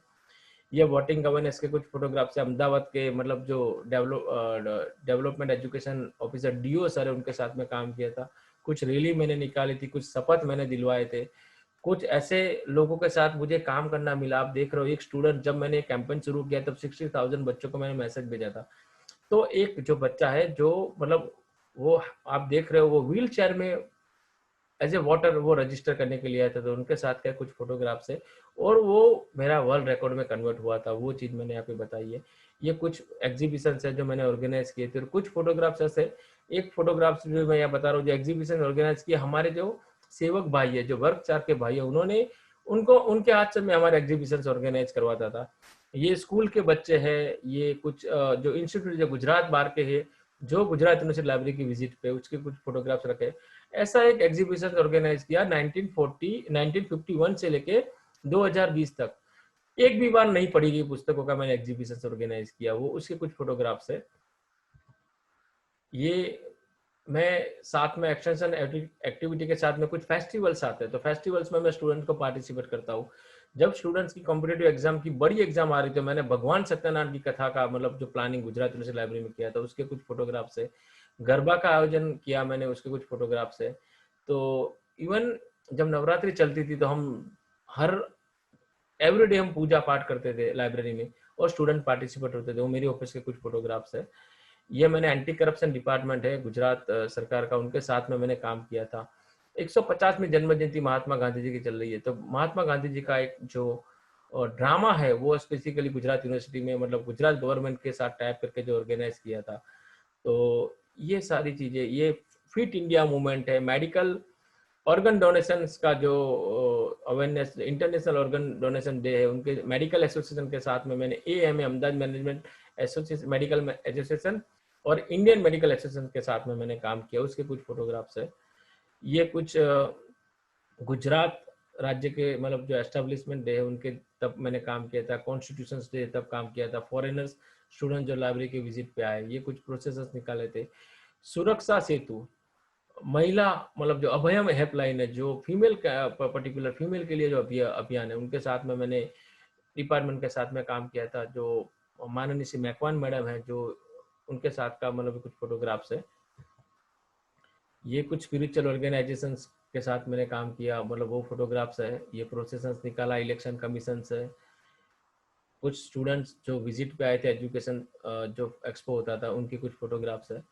ये वोटिंग अवेयरनेस के कुछ फोटोग्राफ्स है। अहमदाबाद के मतलब जो development education officer DO sir है, उनके साथ में काम किया था। कुछ रैली मैंने निकाली थी, कुछ शपथ मैंने दिलवाए थे, कुछ ऐसे लोगों के साथ मुझे काम करना मिला। आप देख रहे हो, एक स्टूडेंट, जब मैंने कैंपेन शुरू किया तब 60,000 बच्चों को मैंने मैसेज भेजा था। तो एक जो बच्चा है जो मतलब वो आप देख रहे हो, वो व्हील चेयर में एज ए वोटर वो रजिस्टर करने के लिए आया था, तो उनके साथ क्या कुछ फोटोग्राफ्स है, और वो मेरा वर्ल्ड रिकॉर्ड में कन्वर्ट हुआ था, वो चीज़ मैंने यहाँ पे बताई है। ये कुछ एग्जीबिशन है जो मैंने ऑर्गेनाइज किए थे, और कुछ फोटोग्राफ्स ऐसे, एक फोटोग्राफ्स जो मैं यहाँ बता रहा हूँ जो एग्जीबिशन ऑर्गेनाइज किया, हमारे जो सेवक भाई है, जो वर्ग 4 के भाई है, उन्होंने उनके हाथ से मैं हमारे एग्जीबिशन ऑर्गेनाइज करवाता था। ये स्कूल के बच्चे हैं, ये कुछ जो इंस्टीट्यूट जो गुजरात बार के है, जो गुजरात यूनिवर्सिटी लाइब्रेरी की विजिट पे उसके कुछ फोटोग्राफ्स रखे। ऐसा एक एग्जीबिशन ऑर्गेनाइज किया 1951 से लेके 2020 तक। एक भी बार नहीं पढ़ी गई पुस्तकों का मैंने एग्जीबिशन ऑर्गेनाइज किया, वो उसके कुछ फोटोग्राफ्स है। ये मैं साथ में एक्सटेंशन एक्टिविटी के साथ में कुछ फेस्टिवल्स आते हैं, तो फेस्टिवल्स में मैं स्टूडेंट को पार्टिसिपेट करता हूँ। जब स्टूडेंट्स की कॉम्पिटेटिव एग्जाम की बड़ी एग्जाम आ रही थी, तो मैंने भगवान सत्यनारायण की कथा का मतलब जो प्लानिंग गुजरात यूनिवर्सिटी लाइब्रेरी में किया था उसके कुछ फोटोग्राफ्स है। गरबा का आयोजन किया मैंने, उसके कुछ फोटोग्राफ्स है। तो इवन जब नवरात्रि चलती थी तो हम हर एवरीडे हम पूजा पाठ करते थे लाइब्रेरी में और स्टूडेंट पार्टिसिपेट होते थे, वो मेरी ऑफिस के कुछ फोटोग्राफ्स है। ये मैंने एंटी करप्शन डिपार्टमेंट है गुजरात सरकार का, उनके साथ में मैंने काम किया था। 150वीं जन्म जयंती महात्मा गांधी जी की चल रही है, तो महात्मा गांधी जी का एक जो ड्रामा है वो स्पेसिफिकली गुजरात यूनिवर्सिटी में मतलब गुजरात गवर्नमेंट के साथ टाइप करके जो ऑर्गेनाइज किया था। तो ये सारी चीजें, ये फिट इंडिया मूवमेंट है, मेडिकल ऑर्गन डोनेशन का जो awareness, international organ donation day है, उनके मेडिकल एसोसिएशन के साथ में मैंने AMA Ahmedabad management association medical association और इंडियन मेडिकल एसोसिएशन के साथ में मैंने काम किया, उसके कुछ फोटोग्राफ्स है। ये कुछ गुजरात राज्य के मतलब जो एस्टेब्लिशमेंट डे है उनके तब मैंने काम किया था, कॉन्स्टिट्यूशन डे तब काम किया था, फॉरेनर्स स्टूडेंट जो लाइब्रेरी के विजिट पे आए, ये कुछ प्रोसेस निकाले थे। सुरक्षा सेतु महिला मतलब जो अभयम हेल्पलाइन है, जो फीमेल पर्टिकुलर फीमेल के लिए जो अभियान है, उनके साथ में मैंने डिपार्टमेंट के साथ में काम किया था। जो माननीय श्री मैकवान मैडम है, जो उनके साथ का मतलब कुछ फोटोग्राफ्स है। ये कुछ स्पिरिचुअल ऑर्गेनाइजेशंस के साथ मैंने काम किया, मतलब वो फोटोग्राफ्स है। ये प्रोसेसंस निकाला इलेक्शन कमीशन से। कुछ स्टूडेंट्स जो विजिट पे आए थे एजुकेशन जो एक्सपो होता था, उनकी कुछ फोटोग्राफ्स है।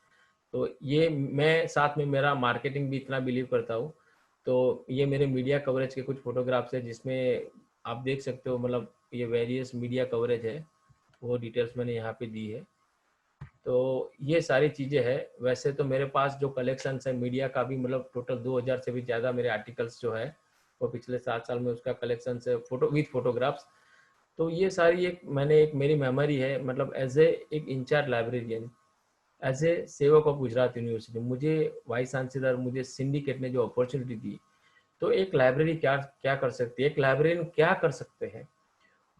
तो ये मैं साथ में मेरा मार्केटिंग भी इतना बिलीव करता हूँ, तो ये मेरे मीडिया कवरेज के कुछ फोटोग्राफ्स है जिसमें आप देख सकते हो, मतलब ये वेरियस मीडिया कवरेज है, वो डिटेल्स मैंने यहाँ पे दी है। तो ये सारी चीज़ें हैं। वैसे तो मेरे पास जो कलेक्शन है मीडिया का भी, मतलब टोटल 2000 से भी ज़्यादा मेरे आर्टिकल्स जो है वो पिछले 7 साल में उसका कलेक्शन है, फोटो विथ फोटोग्राफ्स। तो ये सारी एक मैंने एक मेरी मेमोरी है, मतलब एज ए एक इंचार्ज लाइब्रेरियन, एज ए सेवक ऑफ गुजरात यूनिवर्सिटी, मुझे वाइस चांसलर, मुझे सिंडिकेट ने जो अपॉर्चुनिटी दी, तो एक लाइब्रेरी क्या क्या कर सकती है, एक लाइब्रेरियन क्या कर सकते हैं,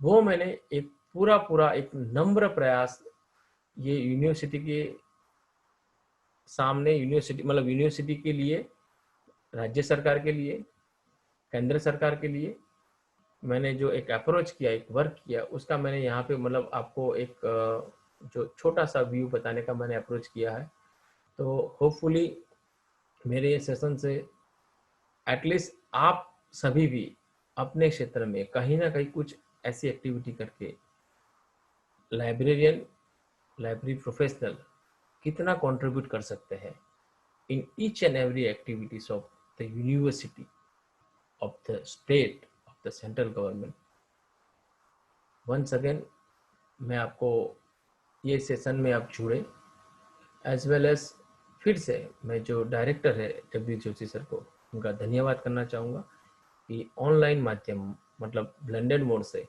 वो मैंने एक पूरा पूरा एक नम्र प्रयास ये यूनिवर्सिटी के सामने, यूनिवर्सिटी मतलब यूनिवर्सिटी के लिए, राज्य सरकार के लिए, केंद्र सरकार के लिए मैंने जो एक अप्रोच किया, एक वर्क किया, उसका मैंने यहाँ पे मतलब आपको एक जो छोटा सा व्यू बताने का मैंने अप्रोच किया है। तो होपफुली मेरे ये सेशन से एटलीस्ट आप सभी भी अपने क्षेत्र में कहीं ना कहीं कुछ ऐसी एक्टिविटी करके लाइब्रेरियन, लाइब्रेरी प्रोफेशनल कितना कंट्रीब्यूट कर सकते हैं in each and every activities of the university, of the state, of the central government. Once again मैं आपको ये सेशन में आप जुड़े, एज वेल एज फिर से मैं जो डायरेक्टर है जगदीश जोशी सर को उनका धन्यवाद करना चाहूँगा कि ऑनलाइन माध्यम मतलब ब्लेंडेड मोड से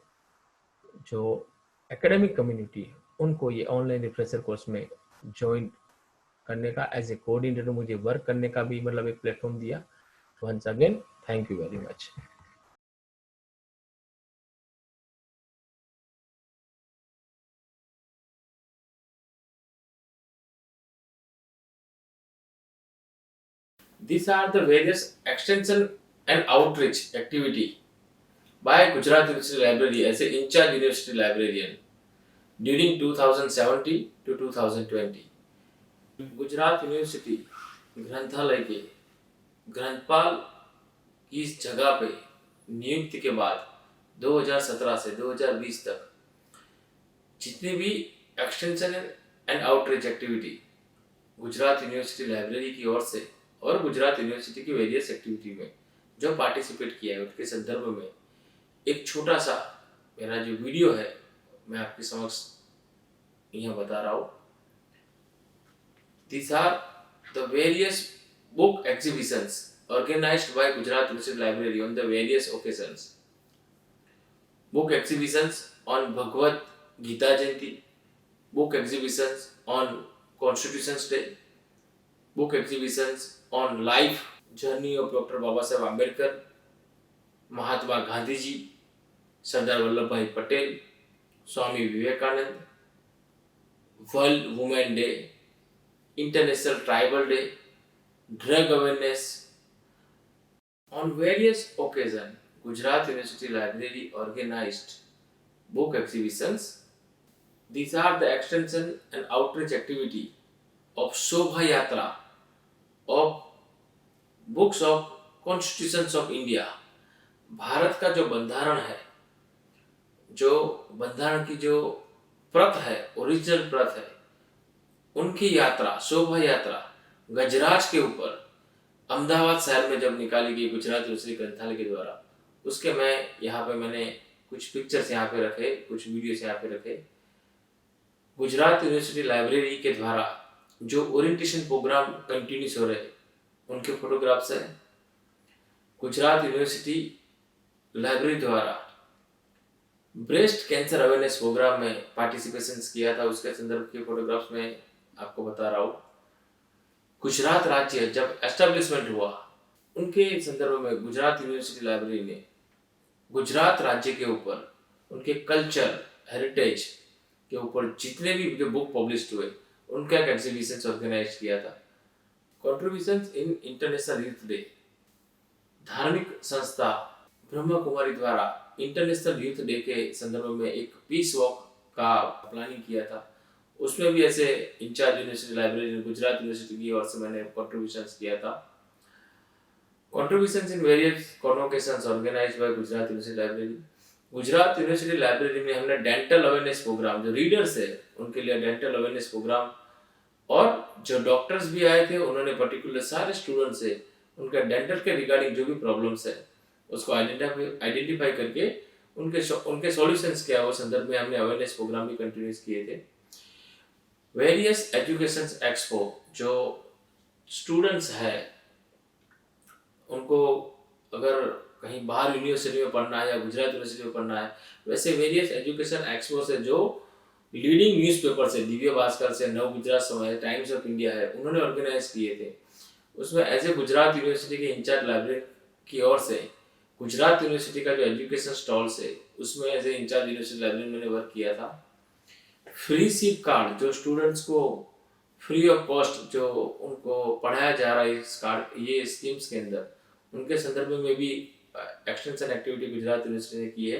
जो एकेडमिक कम्युनिटी है उनको ये ऑनलाइन रिफ्रेशर कोर्स में ज्वाइन करने का, एज ए कोऑर्डिनेटर मुझे वर्क करने का भी मतलब एक प्लेटफॉर्म दिया। Once again thank you very much. These are the various extension and outreach activity by Gujarat University Library as a in-charge university librarian during 2017 to 2020. Gujarat university ग्रंथालय के ग्रंथपाल की इस जगह पे नियुक्ति के बाद 2017 से 2020 तक जितनी भी extension and outreach activity Gujarat university library की ओर से और गुजरात यूनिवर्सिटी की वेरियस एक्टिविटी में जो पार्टिसिपेट किया है उसके संदर्भ में एक छोटा सा मेरा जो वीडियो है मैं आपके समक्ष यहाँ बता रहा हूँ। These are the various book exhibitions organized by Gujarat University Library on the various occasions. Book exhibitions on Bhagavad Gita Jayanti, book exhibitions on Constitution's Day, book exhibitions on life journey of Dr. Baba Saheb Ambedkar, Mahatma Gandhi ji, Sardar Vallabhbhai Patel, Swami Vivekananda, world women day, international tribal day, drug awareness. On various occasions, Gujarat University Library organized book exhibitions. These are the extension and outreach activity of Shobha Yatra of books of Constitutions of India. Bharat का जो बंधारण है, जो बंधारण की जो प्रत है, original प्रत है, उनकी यात्रा, शोभा यात्रा गजराज के ऊपर अहमदाबाद शहर में जब निकाली गई गुजरात यूनिवर्सिटी ग्रंथालय के द्वारा, उसके मैं यहाँ पे मैंने कुछ पिक्चर्स यहाँ पे रखे, कुछ वीडियोस यहाँ पे रखे. गुजरात यूनिवर्सिटी लाइब्रेरी के द्वारा जो ओरिएंटेशन प्रोग्राम कंटिन्यूस हो रहे, उनके फोटोग्राफ्स है. गुजरात यूनिवर्सिटी लाइब्रेरी द्वारा ब्रेस्ट कैंसर अवेयरनेस प्रोग्राम में पार्टिसिपेशन किया था, उसके संदर्भ के फोटोग्राफ्स में आपको बता रहा हूँ. गुजरात राज्य जब एस्टेब्लिशमेंट हुआ, उनके संदर्भ में गुजरात यूनिवर्सिटी लाइब्रेरी ने गुजरात राज्य के ऊपर उनके कल्चर हेरिटेज के ऊपर जितने भी जो बुक पब्लिश हुए, उनका एक एग्जीबिशन ऑर्गेनाइज किया था. Contributions in international youth day, धार्मिक संस्था ब्रह्मा कुमारी द्वारा इंटरनेशनल यूथ डे के संदर्भ में एक पीस वॉक का प्लानिंग किया था. उसमें भी ऐसे incharge university library Gujarat university की ओर से मैंने कॉन्ट्रीब्यूशंस किया था. Contributions in various convocations organised by Gujarat university library. Gujarat university library में हमने डेंटल अवेयरनेस प्रोग्राम, जो रीडर्स है उनके लिए डेंटल अवेयरनेस प्रोग्राम, और जो डॉक्टर्स भी आए थे, उन्होंने पर्टिकुलर सारे स्टूडेंट्स से उनका डेंटल के रिगार्डिंग जो भी प्रॉब्लम्स है उसको आइडेंटिफाई करके उनके सॉल्यूशंस क्या है वो संदर्भ में हमने अवेयरनेस प्रोग्राम भी कंटिन्यूस किए थे. वेरियस एजुकेशन एक्सपो, जो स्टूडेंट्स है उनको अगर कहीं बाहर यूनिवर्सिटी में पढ़ना है या गुजरात यूनिवर्सिटी में पढ़ना है, वैसे वेरियस एजुकेशन एक्सपो से जो लीडिंग न्यूज़पेपर से, दिव्य भास्कर से, नव गुजरात समय, टाइम्स ऑफ इंडिया है, उन्होंने ऑर्गेनाइज किए थे. उसमें एज ए गुजरात यूनिवर्सिटी के इंचार्ज लाइब्रेरी की ओर से गुजरात यूनिवर्सिटी का जो एजुकेशन स्टॉल्स है, उसमें as a incharge university library मैंने वर्क किया था. फ्री सीप कार्ड, जो स्टूडेंट्स को फ्री ऑफ कॉस्ट जो उनको पढ़ाया जा रहा है इस कार्ड, ये स्कीम्स के अंदर, उनके संदर्भ में भी एक्सटेंशन एक्टिविटी गुजरात यूनिवर्सिटी ने की है.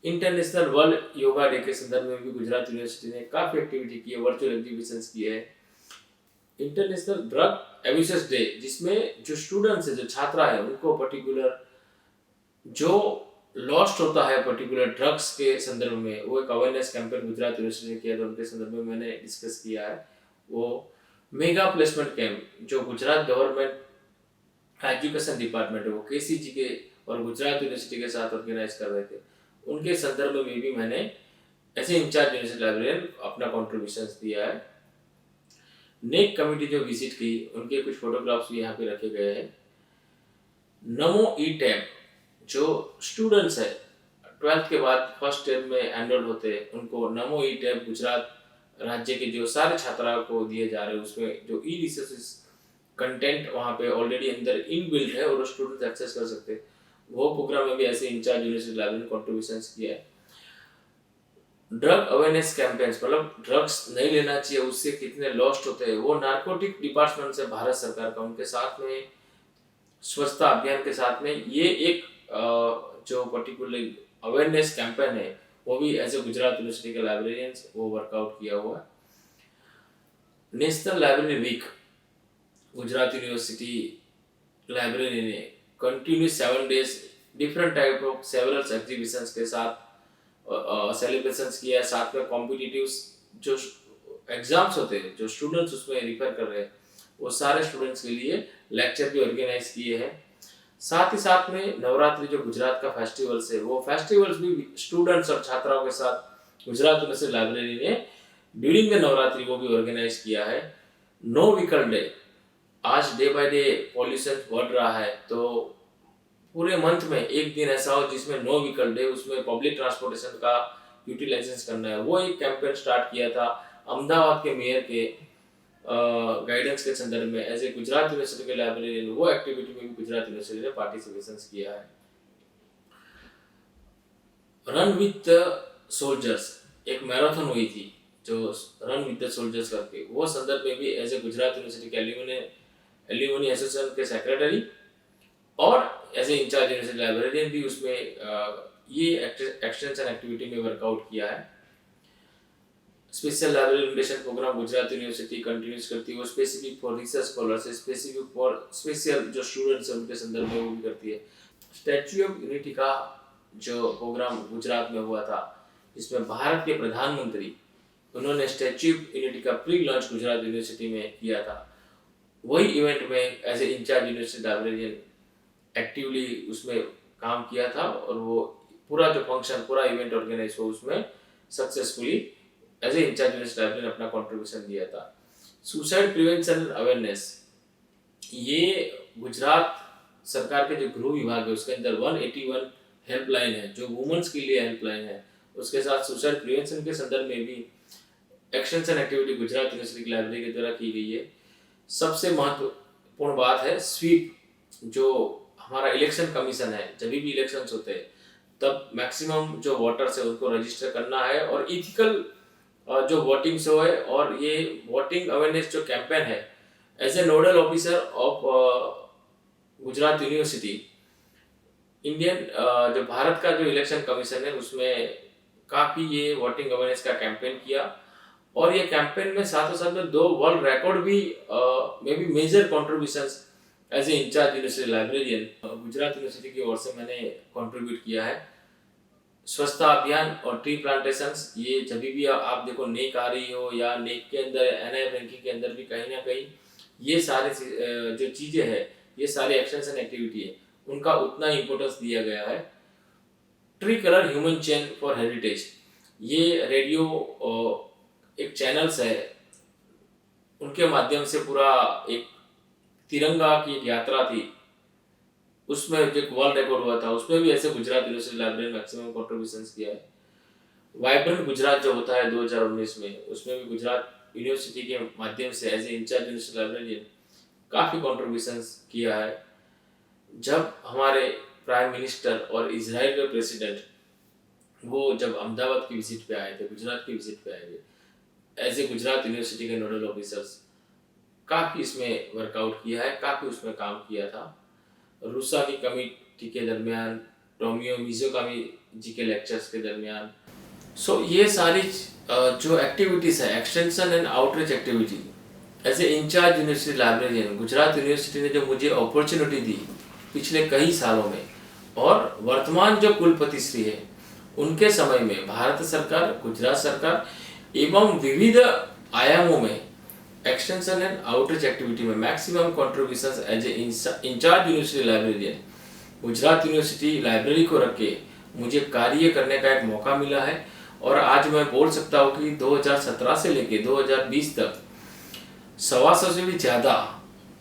इंटरनेशनल वर्ल्ड योगा डे के संदर्भ में भी गुजरात यूनिवर्सिटी ने काफ़ी एक्टिविटी की है, वर्चुअल एग्जीबिशंस किए हैं. इंटरनेशनल ड्रग अब्यूज डे, जिसमें जो स्टूडेंट्स है, जो छात्रा है, उनको पर्टिकुलर जो लॉस्ट होता है पर्टिकुलर ड्रग्स के संदर्भ में, वो एक अवेयरनेस कैंपेन गुजरात यूनिवर्सिटी ने किया था, उनके संदर्भ में मैंने डिस्कस किया है. वो मेगा प्लेसमेंट कैंप जो गुजरात गवर्नमेंट एजुकेशन डिपार्टमेंट है, वो केसीजी के और गुजरात यूनिवर्सिटी के साथ ऑर्गेनाइज कर रहे थे, उनके संदर्भ में भी मैंने ऐसे इंचार्ज यूनिवर्सिटी लाइब्रेरियन अपना कॉन्ट्रीब्यूशन दिया है. नेक कमेटी जो विजिट की, उनके कुछ फोटोग्राफ्स भी यहाँ पे रखे गए हैं. नमो ई टैब, जो स्टूडेंट्स है 12th के बाद फर्स्ट ईयर में एनरोल होते हैं, उनको नमो ई टैब गुजरात राज्य के जो सारे छात्राओं को दिए जा रहे हैं, उसमें जो ई रिसोर्सेज कंटेंट वहाँ पे ऑलरेडी अंदर इनबिल्ट है और स्टूडेंट्स एक्सेस कर सकते हैं, वो प्रोग्राम में भी ऐसे इंचार्ज यूनिवर्सिटी लाइब्रेरी ने कॉन्ट्रीब्यूशंस किया है. ड्रग अवेयरनेस कैंपेन्स, मतलब ड्रग्स नहीं लेना चाहिए, उससे कितने लॉस्ट होते हैं, वो नार्कोटिक डिपार्टमेंट से भारत सरकार का, उनके साथ में स्वच्छता अभियान के साथ में ये एक जो पर्टिकुलर अवेयरनेस कैंपेन है, वो भी एज ए गुजरात यूनिवर्सिटी के लाइब्रेरियंस वो वर्कआउट किया हुआ है. National library week, Gujarat university library ने continuous 7 days different type of several exhibitions के साथ सेलिब्रेशंस किया है. साथ में कॉम्पिटिटिव जो एग्जाम्स होते हैं, जो स्टूडेंट्स उसमें रिफर कर रहे हैं, वो सारे स्टूडेंट्स के लिए लेक्चर भी ऑर्गेनाइज किए हैं. साथ ही साथ में नवरात्रि जो गुजरात का फेस्टिवल्स है, वो फेस्टिवल्स भी स्टूडेंट्स और छात्राओं के साथ गुजरात यूनिवर्सिटी लाइब्रेरी ने ड्यूरिंग द नवरात्रि वो भी ऑर्गेनाइज किया है. नो व्हीकल डे, आज डे बाय डे पॉल्यूशन बढ़ रहा है, तो पूरे मंथ में एक दिन ऐसा हो जिसमें नो व्हीकल डे, उसमें पब्लिक ट्रांसपोर्टेशन का यूटिलाइजेशन करना है. वो एक कैंपेन स्टार्ट किया था अहमदाबाद के मेयर के गाइडेंस के संदर्भ में एज ए गुजरात यूनिवर्सिटी के लाइब्रेरियन वो एक्टिविटी में भी गुजरात यूनिवर्सिटी ने पार्टिसिपेशन किया है। रन विद सोल्जर्स एक मैराथन हुई थी जो रन विद द सोल्जर्स करके, वो संदर्भ में भी एज ए गुजरात यूनिवर्सिटी के एल्यूमिनी एसोसिएशन के सेक्रेटरी और as a incharge university librarian भी उसमें ये एक्सटेंशन एक्टिविटी में वर्कआउट किया है। Special library relation program Gujarat university continues करती है, वो specific for research scholars, specific for special जो स्टूडेंट्स हैं उनके संदर्भ में वो भी करती है। स्टैच्यू ऑफ यूनिटी का जो प्रोग्राम गुजरात में हुआ था, जिसमें भारत के प्रधानमंत्री उन्होंने स्टैच्यू ऑफ यूनिटी का प्री लॉन्च गुजरात यूनिवर्सिटी में किया था, वही इवेंट में as a incharge university librarian actively उसमें काम किया था और वो पूरा जो फंक्शन पूरा इवेंट ऑर्गेनाइज हो उसमें successfully as a incharge university librarian अपना कंट्रीब्यूशन दिया था। सुसाइड प्रिवेंशन अवेयरनेस, ये गुजरात सरकार के जो गृह विभाग है उसके अंदर 181 हेल्पलाइन है जो वुमेन्स के लिए हेल्पलाइन है, उसके साथ सुसाइड प्रिवेंशन के संदर्भ में भी एक्सटेंशन एक्टिविटी गुजरात यूनिवर्सिटी की लाइब्रेरी के द्वारा की गई है। सबसे महत्वपूर्ण बात है स्वीप, जो हमारा इलेक्शन कमीशन है, जब भी इलेक्शंस होते हैं तब मैक्सिमम जो वोटर्स है उनको रजिस्टर करना है और इथिकल जो वोटिंग शो है, और ये वोटिंग अवेयरनेस जो कैंपेन है as a nodal officer of Gujarat university, Indian जो भारत का जो इलेक्शन कमीशन है उसमें काफ़ी ये वोटिंग अवेयरनेस का कैंपेन किया और ये कैंपेन में साथ में 2 वर्ल्ड रिकॉर्ड भी में भी major contributions as a incharge university librarian Gujarat university की ओर से मैंने कंट्रीब्यूट किया है। स्वच्छता अभियान और ट्री प्लांटेशंस, ये जब भी आप देखो नेक आ रही हो या नेक के अंदर एनआई रैंकिंग के अंदर भी कहीं ना कहीं ये सारे जो चीज़ें हैं, ये सारे एक्सटेंशन एक्टिविटी है, उनका उतना इम्पोर्टेंस दिया गया है। Tree colour human chain for heritage, ये रेडियो एक चैनल्स है, उनके माध्यम से पूरा एक तिरंगा की एक यात्रा थी, उसमें एक वर्ल्ड रिकॉर्ड हुआ था, उसमें भी ऐसे Gujarat university library maximum contributions किया है। वाइब्रेंट गुजरात जो होता है 2019 में, उसमें भी गुजरात यूनिवर्सिटी के माध्यम से as a incharge university librarian काफ़ी कंट्रीब्यूशंस किया है। जब हमारे प्राइम मिनिस्टर और इजराइल के प्रेसिडेंट वो जब अहमदाबाद की विजिट पे आए थे, गुजरात की विजिट पे आए थे, एज ए गुजरात यूनिवर्सिटी के नोडल ऑफिसर्स काफ़ी इसमें वर्कआउट किया है, काफ़ी उसमें काम किया था। रूसा की कमेटी के दरमियान, टोमियो मिज़ोकामी जी के लेक्चर्स के दरमियान, सो ये सारी जो एक्टिविटीज़ है extension and outreach activity as a incharge university librarian Gujarat university ने जो मुझे अपॉर्चुनिटी दी पिछले कई सालों में, और वर्तमान जो कुलपति श्री है उनके समय में भारत सरकार, गुजरात सरकार एवं विविध आयामों में एक्सटेंशन एंड आउटरीच एक्टिविटी में maximum contributions as a incharge university librarian Gujarat university library को रख के मुझे कार्य करने का एक मौका मिला है। और आज मैं बोल सकता हूँ कि 2017 से लेके 2020 तक 125 से भी ज़्यादा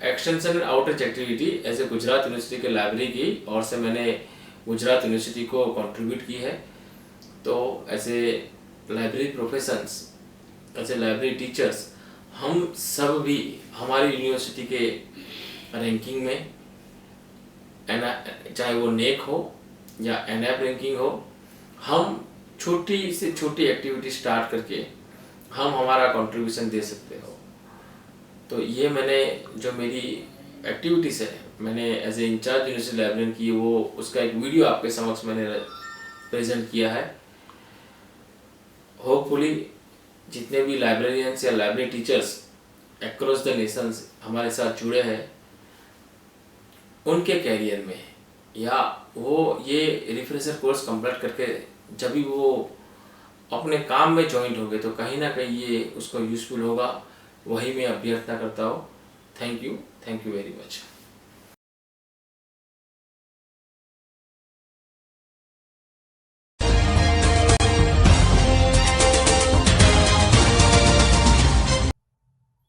extension and outreach activity as a Gujarat university के लाइब्रेरी की और से मैंने गुजरात यूनिवर्सिटी को कंट्रीब्यूट की है। तो as a library professions, as a library teachers, हम सब भी हमारी यूनिवर्सिटी के रैंकिंग में, चाहे वो नेक हो या एनएप रैंकिंग हो, हम छोटी से छोटी एक्टिविटी स्टार्ट करके हम हमारा कंट्रीब्यूशन दे सकते हो। तो ये मैंने जो मेरी एक्टिविटीज़ है मैंने as a incharge university librarian की, वो उसका एक वीडियो आपके समक्ष मैंने प्रेजेंट किया है। होपफुली जितने भी लाइब्रेरियंस या library teachers across the Nations हमारे साथ जुड़े हैं, उनके कैरियर में या वो ये रिफ्रेशर कोर्स कंप्लीट करके जब भी वो अपने काम में ज्वाइन होंगे तो कहीं ना कहीं ये उसको यूजफुल होगा, वही मैं अभ्यर्थना करता हूँ। Thank you very much.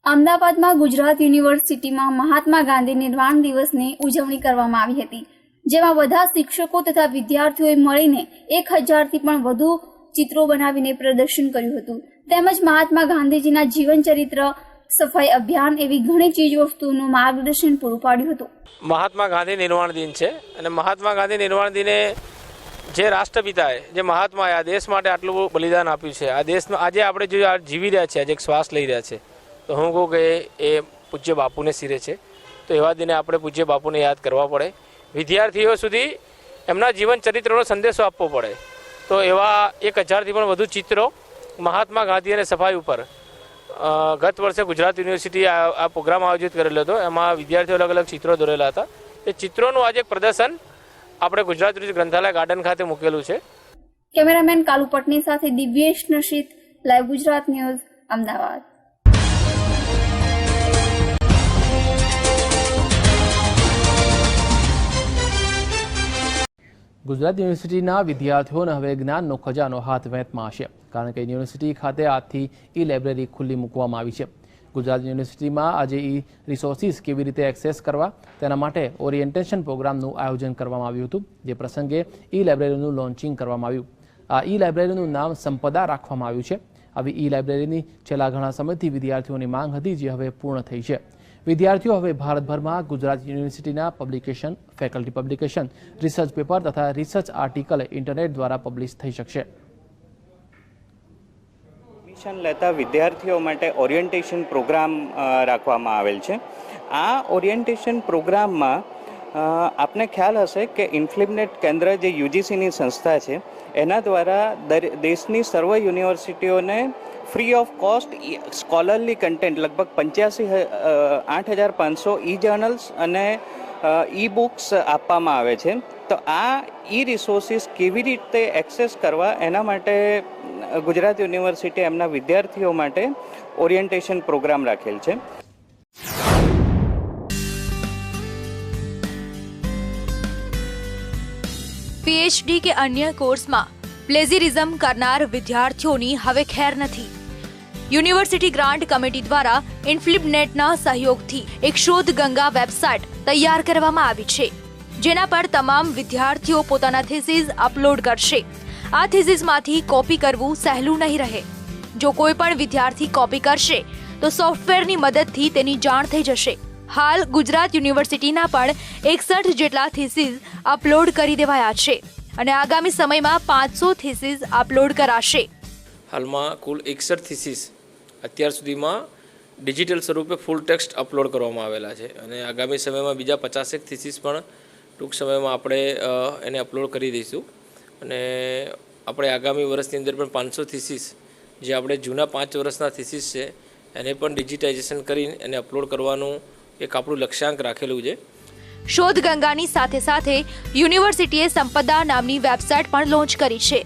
અમદાવાદમાં ગુજરાત યુનિવર્સિટીમાં મહાત્મા ગાંધી નિર્વાણ દિવસની ઉજવણી કરવામાં આવી હતી, જેમાં બધા શિક્ષકો તથા વિદ્યાર્થીઓએ મળીને 1000થી પણ વધુ ચિત્રો બનાવીને પ્રદર્શન કર્યું હતું, તેમજ મહાત્મા ગાંધીજીના જીવન ચરિત્ર સફાઈ અભિયાન એવી ઘણી ચીજ વસ્તુઓનું માર્ગદર્શન પૂરું પાડ્યું હતું. મહાત્મા ગાંધી નિર્વાણ દિન છે અને મહાત્મા ગાંધી નિર્વાણ દિને જે રાષ્ટ્રપિતાએ જે મહાત્માએ આ દેશ માટે આટલું બલિદાન આપ્યું છે, આ દેશમાં આજે આપણે જો જીવી રહ્યા છીએ, આજે એક શ્વાસ લઈ રહ્યા છે, તો હું કહું કે એ પૂજ્ય બાપુને સિરે છે. તો એવા દિને આપણે પૂજ્ય બાપુને યાદ કરવા પડે, વિદ્યાર્થીઓ સુધી એમના જીવન ચરિત્રનો સંદેશો આપવો પડે. તો એવા 1000થી પણ વધુ ચિત્રો મહાત્મા ગાંધી અને સફાઈ ઉપર ગત વર્ષે ગુજરાત યુનિવર્સિટી આ પ્રોગ્રામ આયોજિત કરેલો હતો. એમાં વિદ્યાર્થીઓ અલગ અલગ ચિત્રો દોરેલા હતા. એ ચિત્રોનું આજે એક પ્રદર્શન આપણે ગુજરાત યુનિવર્સિટી ગ્રંથાલય ગાર્ડન ખાતે મૂકેલું છે. કેમેરામેન કાલુ પટની સાથે દિવ્યેશ નશીત, લાઈવ ગુજરાત ન્યૂઝ, અમદાવાદ. ગુજરાત યુનિવર્સિટીના વિદ્યાર્થીઓને હવે જ્ઞાનનો ખજાનો હાથ વહેંચમાં હશે, કારણ કે યુનિવર્સિટી ખાતે આજથી ઈ લાઇબ્રેરી ખુલ્લી મૂકવામાં આવી છે. ગુજરાત યુનિવર્સિટીમાં આજે ઈ રિસોર્સિસ કેવી રીતે એક્સેસ કરવા તેના માટે ઓરિએન્ટેશન પ્રોગ્રામનું આયોજન કરવામાં આવ્યું હતું, જે પ્રસંગે ઈ લાઇબ્રેરીનું લોન્ચિંગ કરવામાં આવ્યું. આ ઈ લાઇબ્રેરીનું નામ સંપદા રાખવામાં આવ્યું છે. આવી ઈ લાઇબ્રેરીની છેલ્લા ઘણા સમયથી વિદ્યાર્થીઓની માંગ હતી, જે હવે પૂર્ણ થઈ છે. વિદ્યાર્થીઓ હવે ભારતભરમાં ગુજરાત યુનિવર્સિટીના publication, faculty publication, research paper તથા રિસર્ચ આર્ટિકલ ઇન્ટરનેટ દ્વારા પબ્લિશ થઈ શકશે. એડમિશન લેતા વિદ્યાર્થીઓ માટે ઓરિએન્ટેશન પ્રોગ્રામ રાખવામાં આવેલ છે. આ ઓરિએન્ટેશન પ્રોગ્રામમાં આપને ખ્યાલ હશે કે ઇન્ફ્લિમનેટ કેન્દ્ર જે યુજીસીની સંસ્થા છે, એના દ્વારા દેશની સર્વ યુનિવર્સિટીઓને ફ્રી ઓફ કોસ્ટ સ્કોલરલી કન્ટેન્ટ લગભગ 8,500 ઈ જર્નલ્સ અને ઈ બુક્સ આપવામાં આવે છે. તો આ ઈ રિસોર્સિસ કેવી રીતે એક્સેસ કરવા એના માટે ગુજરાત યુનિવર્સિટી એમના વિદ્યાર્થીઓ માટે ઓરિએન્ટેશન પ્રોગ્રામ રાખેલ છે. પીએચડી કે અન્ય કોર્સમાં પ્લેઝિરિઝમ કરનાર વિદ્યાર્થીઓની હવે ખેર નથી. યુનિવર્સિટી ગ્રાન્ટ કમિટી દ્વારા ઇન્ફ્લિબનેટના સહયોગથી એક શોધ ગંગા વેબસાઇટ તૈયાર કરવામાં આવી છે, જેના પર તમામ વિદ્યાર્થીઓ પોતાના થીસીસ અપલોડ કરશે. આ થીસીસમાંથી કોપી કરવું સહેલું નહીં રહે. જો કોઈ પણ વિદ્યાર્થી કોપી કરશે તો સોફ્ટવેરની મદદથી તેની જાણ થઈ જશે. હાલ ગુજરાત યુનિવર્સિટીના પણ 61 જેટલા થીસીસ અપલોડ કરી દેવાયા છે અને આગામી સમયમાં 500 થીસીસ અપલોડ કરાશે. હાલમાં કુલ 61 થીસીસ અત્યાર સુધીમાં ડિજિટલ સ્વરૂપે ફૂલ ટેક્સ્ટ અપલોડ કરવામાં આવેલા છે અને આગામી સમયમાં બીજા 50 થીસીસ પણ ટૂંક સમયમાં આપણે એને અપલોડ કરી દઈશું અને આપણે આગામી વર્ષની અંદર પણ 500 થીસીસ જે આપણે જૂના 5 વર્ષના થીસીસ છે એને પણ ડિજિટાઇઝેશન કરી એને અપલોડ કરવાનું એક આપણું લક્ષ્યાંક રાખેલું છે. શોધ ગંગાની સાથે સાથે યુનિવર્સિટીએ સંપદા નામની વેબસાઇટ પણ લોન્ચ કરી છે,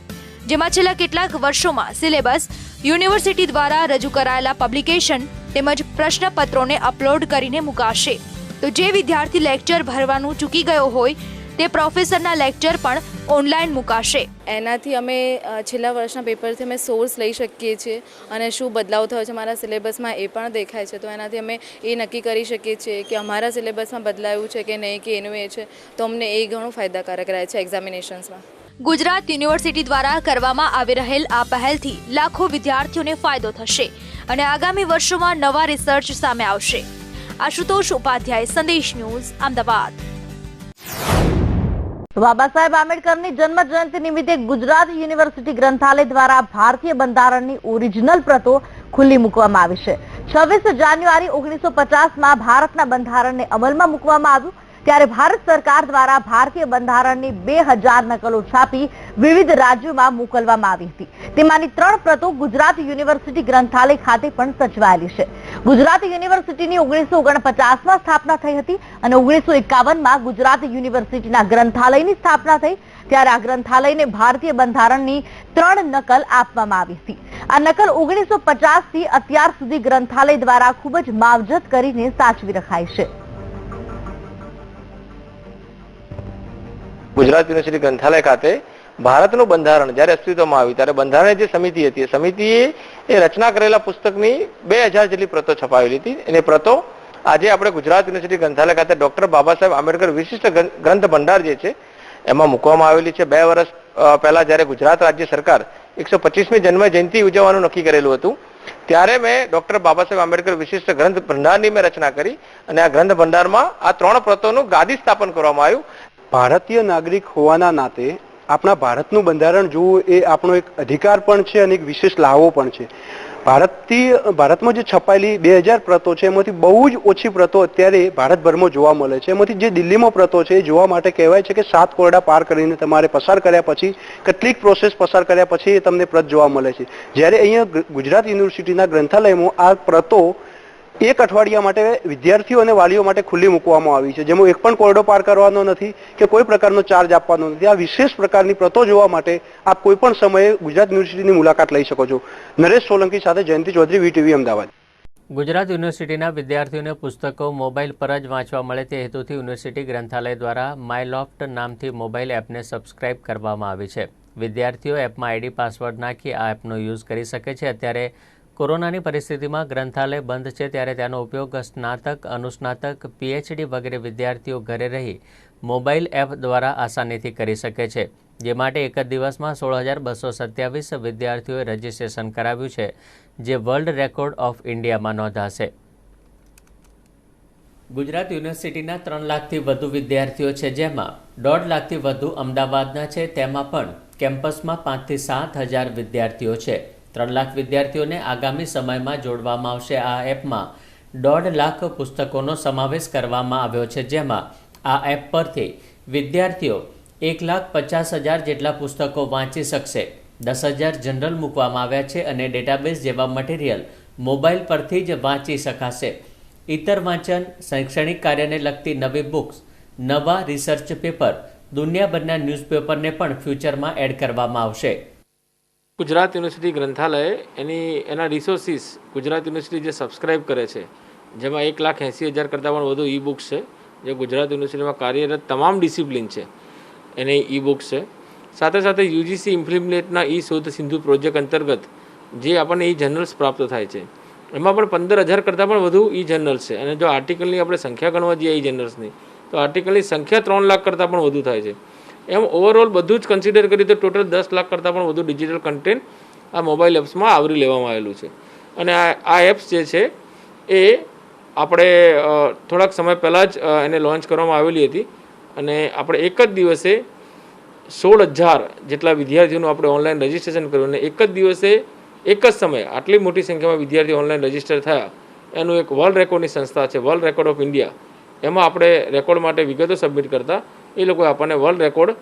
જેમાં છેલ્લા કેટલાક વર્ષોમાં સિલેબસ, યુનિવર્સિટી દ્વારા રજૂ કરાયેલા પબ્લિકેશન તેમજ પ્રશ્નપત્રોને અપલોડ કરીને મુકાશે. તો જે વિદ્યાર્થી લેક્ચર ભરવાનું ચૂકી ગયો હોય તે પ્રોફેસરના લેક્ચર પણ ઓનલાઈન મુકાશે. એનાથી અમે છેલ્લા વર્ષના પેપરથી અમે સોર્સ લઈ શકીએ છીએ અને શું બદલાવ થયો છે મારા સિલેબસમાં એ પણ દેખાય છે. તો એનાથી અમે એ નક્કી કરી શકીએ છીએ કે અમારા સિલેબસમાં બદલાયું છે કે નહીં, કે એનું એ છે. તો અમને એ ઘણું ફાયદાકારક રહે છે એક્ઝામિનેશન્સમાં. ગુજરાત યુનિવર્સિટી દ્વારા કરવામાં આવી રહેલ આ પહેલથી લાખો વિદ્યાર્થીઓને ફાયદો થશે અને આગામી વર્ષોમાં નવા રિસર્ચ સામે આવશે. આશુતોષ ઉપાધ્યાય, સંદેશ ન્યૂઝ, અમદાવાદ. બાબા સાહેબ આંબેડકરની જન્મ જયંતિ નિમિત્તે ગુજરાત યુનિવર્સિટી ગ્રંથાલય દ્વારા ભારતીય બંધારણની ઓરિજિનલ પ્રતો ખુલ્લી મૂકવામાં આવી છે. 26 જાન્યુઆરી 1950માં ભારતના બંધારણને અમલમાં મૂકવામાં આવ્યું, ત્યારે ભારત સરકાર દ્વારા ભારતીય બંધારણની 2000 નકલો છાપી વિવિધ રાજ્યોમાં મોકલવામાં આવી હતી. તેમાંની 3 પ્રતો ગુજરાત યુનિવર્સિટી ગ્રંથાલય ખાતે પણ સચવાયેલી છે. ગુજરાત યુનિવર્સિટીની 1949માં સ્થાપના થઈ હતી અને 1951માં ગુજરાત યુનિવર્સિટીના ગ્રંથાલયની સ્થાપના થઈ, ત્યારે આ ગ્રંથાલયને ભારતીય બંધારણની 3 નકલ આપવામાં આવી હતી. આ નકલ 1950 થી અત્યાર સુધી ગ્રંથાલય દ્વારા ખૂબ જ માવજત કરીને સાચવી રખાઈ છે. ગુજરાત યુનિવર્સિટી ગ્રંથાલય ખાતે ભારતનું બંધારણ જ્યારે અસ્તિત્વમાં આવ્યું ત્યારે બંધારણ જે સમિતિ હતી, સમિતિએ એ રચના કરેલા પુસ્તકની 2000 જેટલી પ્રતો છપાવેલી હતી. એની પ્રતો આજે આપણે ગુજરાત યુનિવર્સિટી ગ્રંથાલય ખાતે ડોક્ટર બાબા સાહેબ આંબેડકર વિશિષ્ટ ગ્રંથ ભંડાર જે છે એમાં મૂકવામાં આવેલી છે. 2 વર્ષ પહેલા જ્યારે ગુજરાત રાજ્ય સરકાર 125મી જન્મ જયંતિ ઉજવવાનું નક્કી કરેલું હતું ત્યારે મેં ડોક્ટર બાબા સાહેબ આંબેડકર વિશિષ્ટ ગ્રંથ ભંડારની મેં રચના કરી અને આ ગ્રંથ ભંડારમાં આ 3 પ્રતોનું ગાદી સ્થાપન કરવામાં આવ્યું. ભારતીય નાગરિક હોવાના નાતે આપણા ભારતનું બંધારણ જોવું એ આપણો એક અધિકાર પણ છે અને એક વિશેષ લાવો પણ છે. ભારતમાં જે છપાયેલી 2000 પ્રતો છે એમાંથી બહુ જ ઓછી પ્રતો અત્યારે ભારતભરમાં જોવા મળે છે. એમાંથી જે દિલ્હીમાં પ્રતો છે એ જોવા માટે કહેવાય છે કે 7 કોરડા પાર કરીને તમારે પસાર કર્યા પછી કેટલીક પ્રોસેસ પસાર કર્યા પછી એ તમને પ્રત જોવા મળે છે. જ્યારે અહીંયા ગુજરાત યુનિવર્સિટીના ગ્રંથાલયમાં આ પ્રતો 1 અઠવાડિયા માટે વિદ્યાર્થીઓ અને વાલીઓ માટે ખુલ્લી મૂકવામાં આવી છે, જેમાં એક પણ કોરડો પાર કરવાનો નથી કે કોઈ પ્રકારનો ચાર્જ આપવાનો નથી. આ વિશેષ પ્રકારની પ્રતો જોવા માટે આપ કોઈ પણ સમયે ગુજરાત યુનિવર્સિટીની મુલાકાત લઈ શકો છો. નરેશ સોલંકી સાથે જયંતિ ચૌધરી, વીટીવી અમદાવાદ. ગુજરાત યુનિવર્સિટીના વિદ્યાર્થીઓને પુસ્તકો મોબાઈલ પર જ વાંચવા મળે તે હેતુથી યુનિવર્સિટી ગ્રંથાલય દ્વારા માયલોફ્ટ નામથી મોબાઈલ એપને સબસ્ક્રાઇબ કરવામાં આવી છે. વિદ્યાર્થીઓ એપમાં આઈડી પાસવર્ડ નાખી આ એપનો યુઝ કરી શકે છે. અત્યારે કોરોનાની પરિસ્થિતિમાં ગ્રંથાલય બંધ છે ત્યારે તેનો ઉપયોગ સ્નાતક, અનુસ્નાતક, પીએચડી વગેરે વિદ્યાર્થીઓ ઘરે રહી મોબાઈલ એપ દ્વારા આસાનીથી કરી શકે છે. જે માટે એક જ દિવસમાં 16,227 વિદ્યાર્થીઓએ રજીસ્ટ્રેશન કરાવ્યું છે, જે વર્લ્ડ રેકોર્ડ ઓફ ઇન્ડિયામાં નોંધાશે. ગુજરાત યુનિવર્સિટીના 3 લાખથી વધુ વિદ્યાર્થીઓ છે, જેમાં 1.5 લાખથી વધુ અમદાવાદના છે. તેમાં પણ કેમ્પસમાં 5,000 થી 7,000 વિદ્યાર્થીઓ છે. 3 લાખ વિદ્યાર્થીઓને આગામી સમયમાં જોડવામાં આવશે. આ એપમાં 1.5 લાખ પુસ્તકોનો સમાવેશ કરવામાં આવ્યો છે, જેમાં આ એપ પરથી વિદ્યાર્થીઓ 1,50,000 જેટલા પુસ્તકો વાંચી શકશે. 10,000 જનરલ મૂકવામાં આવ્યા છે અને ડેટાબેઝ જેવા મટીરિયલ મોબાઈલ પરથી જ વાંચી શકાશે. ઇતર વાંચન, શૈક્ષણિક કાર્યને લગતી નવી બુક્સ, નવા રિસર્ચ પેપર, દુનિયાભરના ન્યૂઝપેપરને પણ ફ્યુચરમાં એડ કરવામાં આવશે. ગુજરાત યુનિવર્સિટી ગ્રંથાલય એના રિસોર્સિસ ગુજરાત યુનિવર્સિટી જે સબસ્ક્રાઇબ કરે છે, જેમાં 1,80,000 કરતાં પણ વધુ ઈ બુક્સ છે, જે ગુજરાત યુનિવર્સિટીમાં કાર્યરત તમામ ડિસિપ્લિન છે એને ઈ બુક્સ છે. સાથે સાથે યુજીસી ઇમ્પ્લિમેન્ટના ઈ શોધ સિંધુ પ્રોજેક્ટ અંતર્ગત જે આપણને ઈ જર્નલ્સ પ્રાપ્ત થાય છે, એમાં પણ 15,000 કરતાં પણ વધુ ઈ જર્નલ્સ છે. અને જો આર્ટિકલની આપણે સંખ્યા ગણવા જઈએ ઈ જર્નલ્સની, તો આર્ટિકલની સંખ્યા 3 લાખ કરતાં પણ વધુ થાય છે. એમ ઓવરઓલ બધું જ કન્સિડર કરીએ તો ટોટલ 10 લાખ કરતાં પણ વધુ ડિજિટલ કન્ટેન્ટ આ મોબાઈલ એપ્સમાં આવરી લેવામાં આવેલું છે. અને આ એપ્સ જે છે એ આપણે થોડાક સમય પહેલાં જ એને લોન્ચ કરવામાં આવેલી હતી અને આપણે એક જ દિવસે 16,000 જેટલા વિદ્યાર્થીઓનું આપણે ઓનલાઈન રજિસ્ટ્રેશન કર્યું અને એક જ દિવસે એક જ સમયે આટલી મોટી સંખ્યામાં વિદ્યાર્થીઓ ઓનલાઈન રજિસ્ટર થયા એનું એક વર્લ્ડ રેકોર્ડની સંસ્થા છે, વર્લ્ડ રેકોર્ડ ઓફ ઇન્ડિયા. એમાં આપણે રેકોર્ડ માટે વિગતો સબમિટ કરતા એ લોકોએ આપણને વર્લ્ડ રેકોર્ડ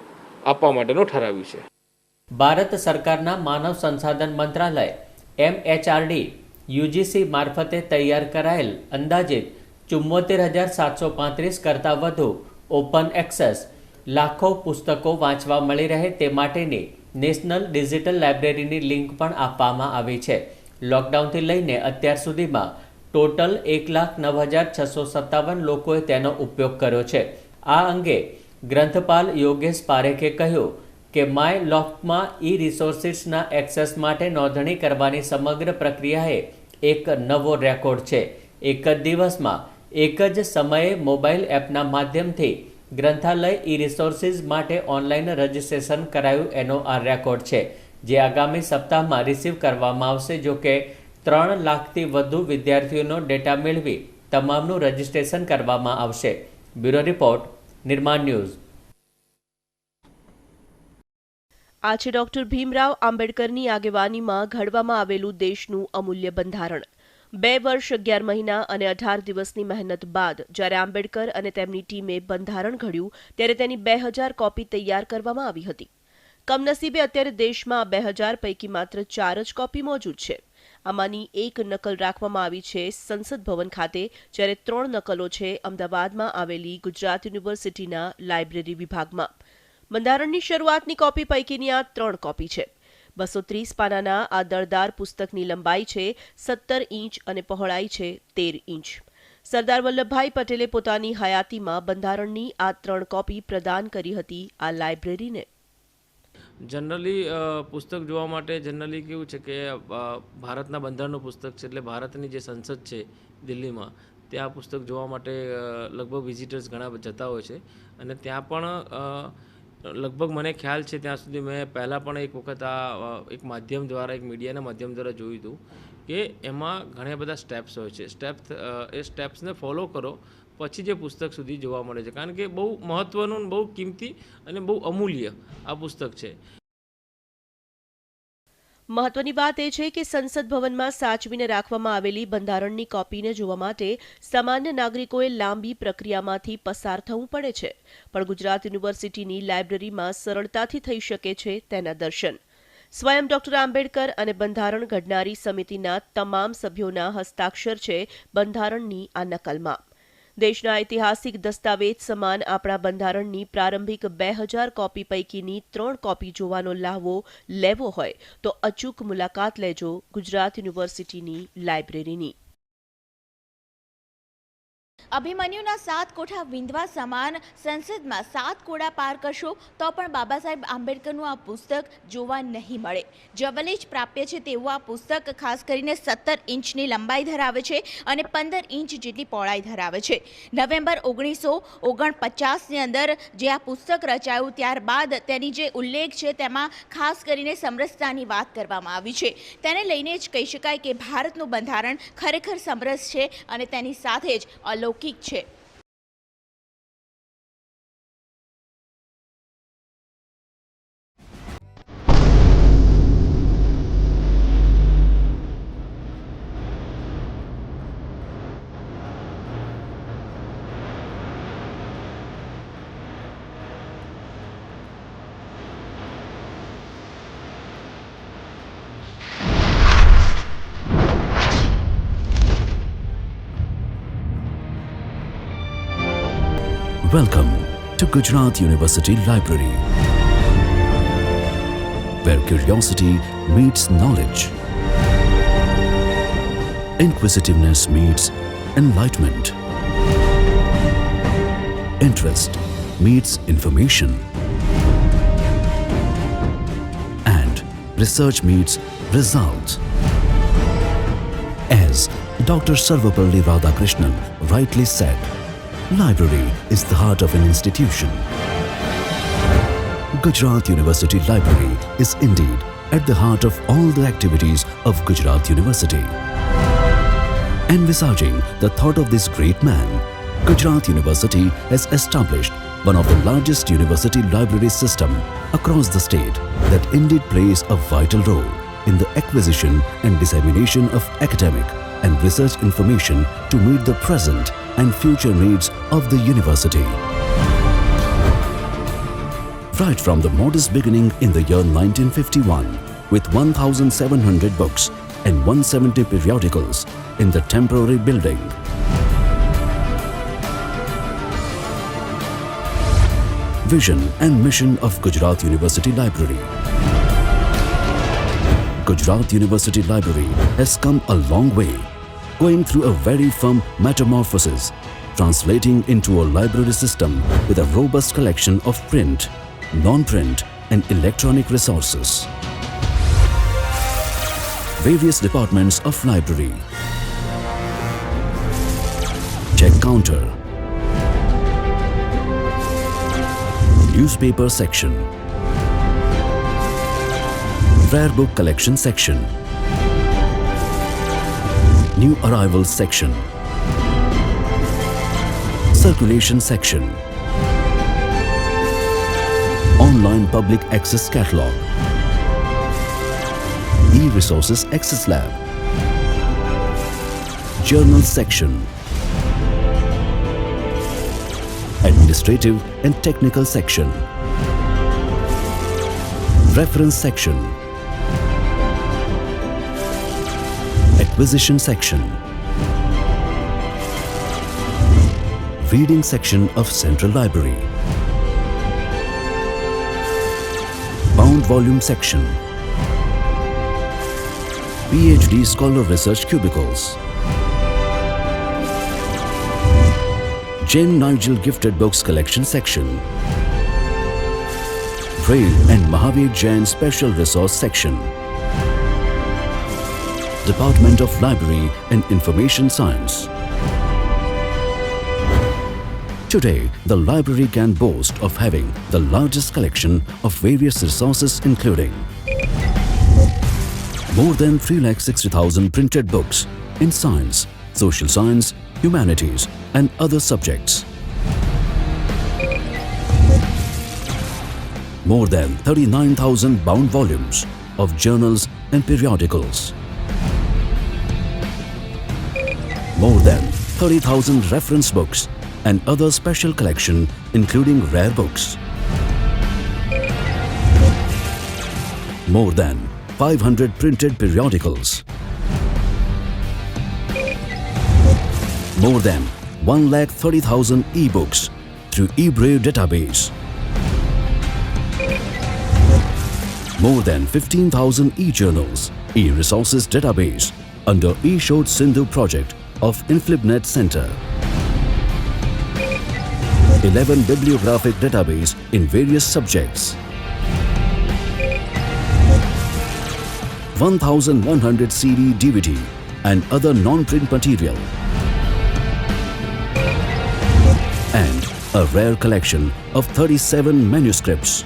આપવા માટેનું ઠરાવ્યું છે. ભારત સરકારના માનવ સંસાધન મંત્રાલય MHRD યુજીસી મારફતે તૈયાર કરાયેલ અંદાજિત 74,735 કરતાં વધુ ઓપન એક્સેસ લાખો પુસ્તકો વાંચવા મળી રહે તે માટેની નેશનલ ડિજિટલ લાઇબ્રેરીની લિંક પણ આપવામાં આવી છે. લોકડાઉનથી લઈને અત્યાર સુધીમાં ટોટલ 1,09,657 લોકોએ તેનો ઉપયોગ કર્યો છે. આ અંગે ગ્રંથપાલ યોગેશ પારેખે કહ્યું કે માય લોફ્ટમાં ઈ રિસોર્સિસના એક્સેસ માટે નોંધણી કરવાની સમગ્ર પ્રક્રિયાએ એક નવો રેકોર્ડ છે. એક જ દિવસમાં એક જ સમયે મોબાઈલ એપના માધ્યમથી ગ્રંથાલય ઈ રિસોર્સિસ માટે ઓનલાઈન રજિસ્ટ્રેશન કરાયું એનો આ રેકોર્ડ છે, જે આગામી સપ્તાહમાં રિસીવ કરવામાં આવશે. જો કે 3 લાખથી વધુ વિદ્યાર્થીઓનો ડેટા મેળવી તમામનું રજિસ્ટ્રેશન કરવામાં આવશે. બ્યુરો રિપોર્ટ, નિર્માણ ન્યૂઝ. આ છે ડોક્ટર ભીમરાવ આંબેડકરની આગેવાનીમાં ઘડવામાં આવેલું દેશનું અમૂલ્ય બંધારણ. 2 વર્ષ 11 મહિના અને 18 દિવસની મહેનત બાદ જ્યારે આંબેડકર અને તેમની ટીમે બંધારણ ઘડ્યું ત્યારે તેની 2000 કોપી તૈયાર કરવામાં આવી હતી. કમનસીબે અત્યારે દેશમાં 2000 પૈકી માત્ર 4 જ કોપી મોજૂદ છે. આમાંની 1 નકલ રાખવામાં આવી છે સંસદ ભવન ખાતે, જ્યારે 3 નકલો છે અમદાવાદમાં આવેલી ગુજરાત યુનિવર્સિટીના લાઇબ્રેરી વિભાગમાં. બંધારણની શરૂઆતની કોપી પૈકીની આ 3 કોપી છે. 230 પાનાના આ દળદાર પુસ્તકની લંબાઈ છે 17 ઇંચ અને પહોળાઈ છે 13 ઇંચ. સરદાર વલ્લભભાઈ પટેલે પોતાની હયાતીમાં બંધારણની આ 3 કોપી પ્રદાન કરી હતી આ લાઇબ્રેરીને. જનરલી પુસ્તક જોવા માટે જનરલી કેવું છે કે ભારતના બંધારણનું પુસ્તક છે, એટલે ભારતની જે સંસદ છે દિલ્હીમાં, ત્યાં પુસ્તક જોવા માટે લગભગ વિઝિટર્સ ઘણા જતા હોય છે. અને ત્યાં પણ લગભગ મને ખ્યાલ છે ત્યાં સુધી મેં પહેલાં પણ એક વખત આ એક માધ્યમ દ્વારા, એક મીડિયાના માધ્યમ દ્વારા જોયું હતું કે એમાં ઘણા બધા સ્ટેપ્સ હોય છે. એ સ્ટેપ્સને ફોલો કરો પછી જે પુસ્તક સુધી જોવા મળે છે, કારણ કે બહુ મહત્ત્વનું, બહુ કિંમતી અને બહુ અમૂલ્ય આ પુસ્તક છે. મહત્વની વાત એ છે કે સંસદ ભવનમાં સાચવીને રાખવામાં આવેલી બંધારણની કોપીને જોવા માટે સામાન્ય નાગરિકોએ લાંબી પ્રક્રિયામાંથી પસાર થવું પડે છે, પણ ગુજરાત યુનિવર્સિટીની લાઇબ્રેરીમાં સરળતાથી થઈ શકે છે તેના દર્શન. સ્વયં ડોક્ટર આંબેડકર અને બંધારણ ઘડનારી સમિતિના તમામ સભ્યોના હસ્તાક્ષર છે બંધારણની આ નકલમાં. દેશના ઐતિહાસિક દસ્તાવેજ સમાન આપણા બંધારણની પ્રારંભિક 2000 કોપી પૈકીની 3 કોપી જોવાનો લહાવો લેવો હોય તો અચૂક મુલાકાત લેજો ગુજરાત યુનિવર્સિટીની લાઇબ્રેરીની. અભિમન્યુના 7 કોઠા વિંધવા સમાન સંસદમાં 7 કોડા પાર કરશો તો પણ બાબા સાહેબ આંબેડકરનું આ પુસ્તક જોવા નહીં મળે. જવલે જ પ્રાપ્ય છે તેવું આ પુસ્તક ખાસ કરીને 17 ઇંચની લંબાઈ ધરાવે છે અને 15 ઇંચ જેટલી પહોળાઈ ધરાવે છે. નવેમ્બર 1949ની અંદર જે આ પુસ્તક રચાયું ત્યારબાદ તેની જે ઉલ્લેખ છે તેમાં ખાસ કરીને સમરસતાની વાત કરવામાં આવી છે. તેને લઈને જ કહી શકાય કે ભારતનું બંધારણ ખરેખર સમરસ છે અને તેની સાથે જ અલૌકિક છે. Welcome to Gujarat University Library, where curiosity meets knowledge, inquisitiveness meets enlightenment, interest meets information, and research meets results. As Dr. Sarvapalli Radhakrishnan rightly said, library is the heart of an institution. Gujarat University Library is indeed at the heart of all the activities of Gujarat University. Envisaging the thought of this great man, Gujarat University has established one of the largest university library system across the state that indeed plays a vital role in the acquisition and dissemination of academic and research information to meet the present and future needs of the university. Right from the modest beginning in the year 1951, with 1,700 books and 170 periodicals in the temporary building, vision and mission of Gujarat University Library. Gujarat University Library has come a long way, going through a very firm metamorphosis, translating into a library system with a robust collection of print, non-print and electronic resources. Various departments of library: check counter, newspaper section, rare book collection section, new arrivals section, circulation section, online public access catalog, e-resources access lab, journal section, administrative and technical section, reference section, acquisition section, reading section of Central Library, bound volume section, PhD Scholar Research Cubicles, Jen Nigel Gifted Books Collection section, Braille and Mahavir Jain Special Resource section, Department of Library and Information Science. Today, the library can boast of having the largest collection of various resources including More than 360,000 printed books in science, social science, humanities and other subjects. More than 39,000 bound volumes of journals and periodicals. More than 30,000 reference books and other special collection including rare books. More than 500 printed periodicals. More than 130,000 e-books through eBrave database. More than 15,000 e-journals, e-resources database under eShod Sindhu project of InflibNet Center. 11 bibliographic database in various subjects. 1,100 CD, DVD and other non-print material. And a rare collection of 37 manuscripts.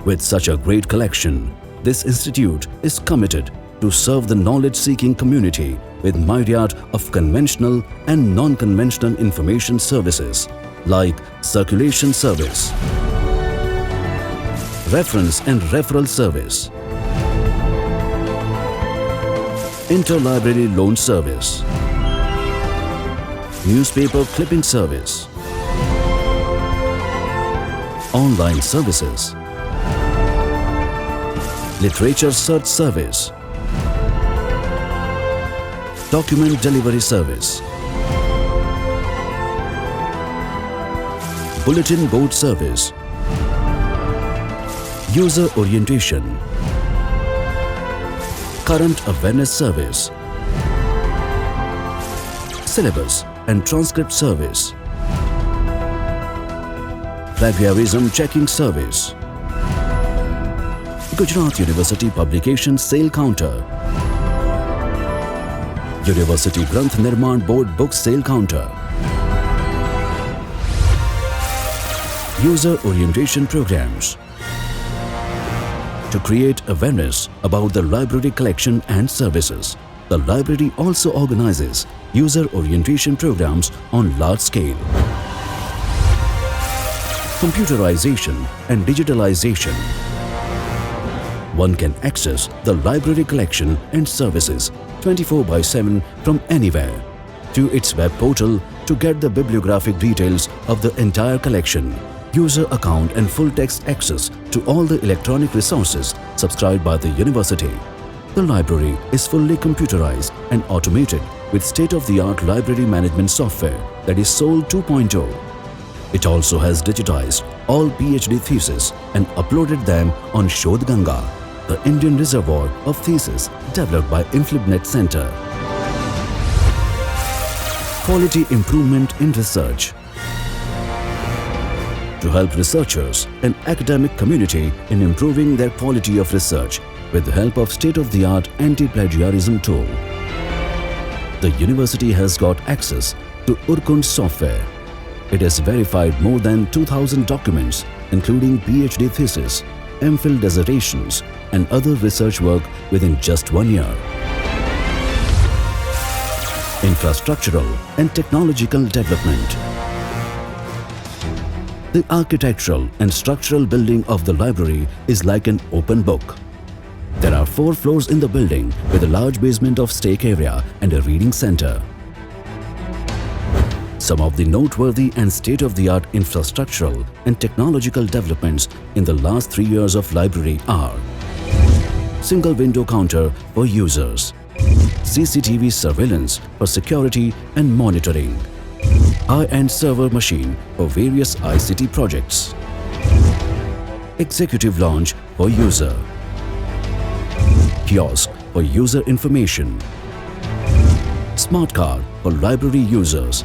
With such a great collection, this institute is committed to serve the knowledge-seeking community with myriad of conventional and non-conventional information services like circulation service, reference and referral service, interlibrary loan service, newspaper clipping service, online services, literature search service, document delivery service, bulletin board service, user orientation, current awareness service, syllabus and transcript service, plagiarism checking service, Gujarat University Publication Sale Counter, University Granth Nirman Board Book Sale Counter, user orientation programs. To create awareness about the library collection and services, the library also organizes user orientation programs on large scale. Computerization and digitalization. One can access the library collection and services 24/7 from anywhere through its web portal to get the bibliographic details of the entire collection, user account and full text access to all the electronic resources subscribed by the university. The library is fully computerized and automated with state-of-the-art library management software that is SOL 2.0. It also has digitized all PhD theses and uploaded them on Shodh Ganga, the Indian reservoir of theses developed by InflibNet Center. Quality improvement in research. To help researchers and academic community in improving their quality of research with the help of state-of-the-art anti-plagiarism tool. The university has got access to Urkund software. It has verified more than 2,000 documents including PhD thesis, MPhil dissertations and other research work within just 1 year. Infrastructural and technological development. The architectural and structural building of the library is like an open book. There are 4 floors in the building with a large basement of stake area and a reading center. Some of the noteworthy and state-of-the-art infrastructural and technological developments in the last 3 years of library are single window counter for users, CCTV surveillance for security and monitoring, high-end server machine for various ICT projects, executive lounge for user, kiosk for user information, smart card for library users,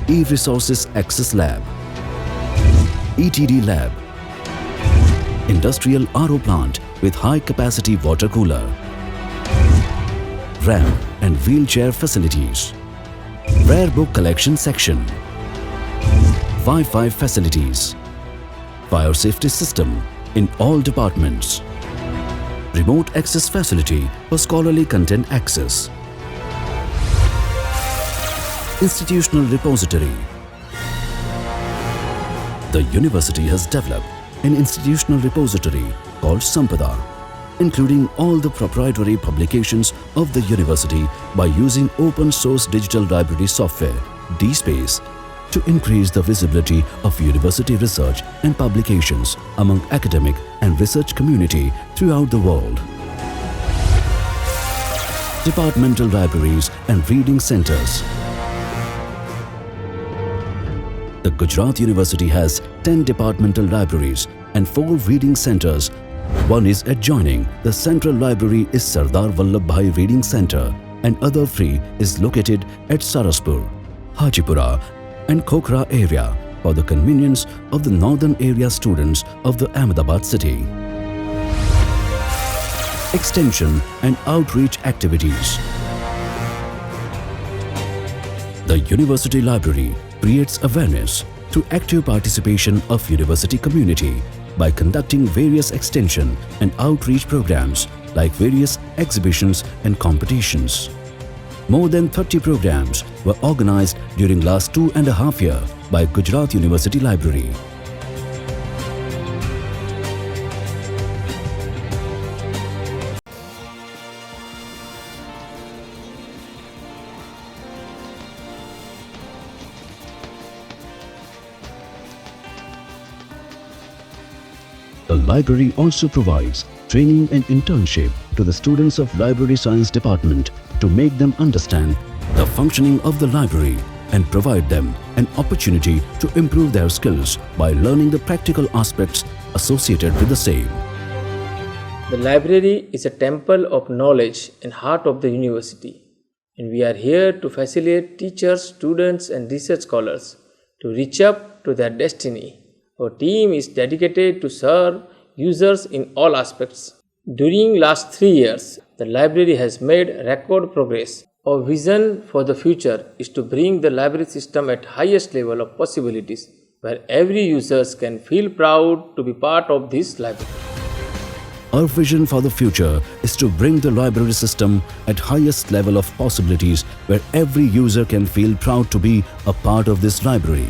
e-resources access lab, ETD lab, industrial RO plant with high-capacity water cooler, ramp and wheelchair facilities, rare book collection section, Wi-Fi facilities, fire safety system, in all departments. Remote access facility for scholarly content access. Institutional repository. The university has developed an institutional repository called Sampada, including all the proprietary publications of the university by using open source digital library software, DSpace, to increase the visibility of university research and publications among academic and research community throughout the world. Departmental libraries and reading centers. The Gujarat University has 10 departmental libraries and 4 reading centers. One is adjoining. The central library is Sardar Vallabhbhai Reading Center, and other 3 is located at Saraspur, Hajipura and Khokhara area for the convenience of the northern area students of the Ahmedabad city. Extension and outreach activities. The University Library creates awareness through active participation of university community by conducting various extension and outreach programs like various exhibitions and competitions. More than 30 programs were organized during last 2.5 years by Gujarat University Library. The library also provides training and internship to the students of Library Science Department to make them understand the functioning of the library and provide them an opportunity to improve their skills by learning the practical aspects associated with the same. The library is a temple of knowledge and heart of the university, and we are here to facilitate teachers, students and research scholars to reach up to their destiny. Our team is dedicated to serve users in all aspects. During last 3 years, the library has made record progress. Our vision for the future is to bring the library system at highest level of possibilities, where every user can feel proud to be part of this library. Our vision for the future is to bring the library system at highest level of possibilities, where every user can feel proud to be a part of this library.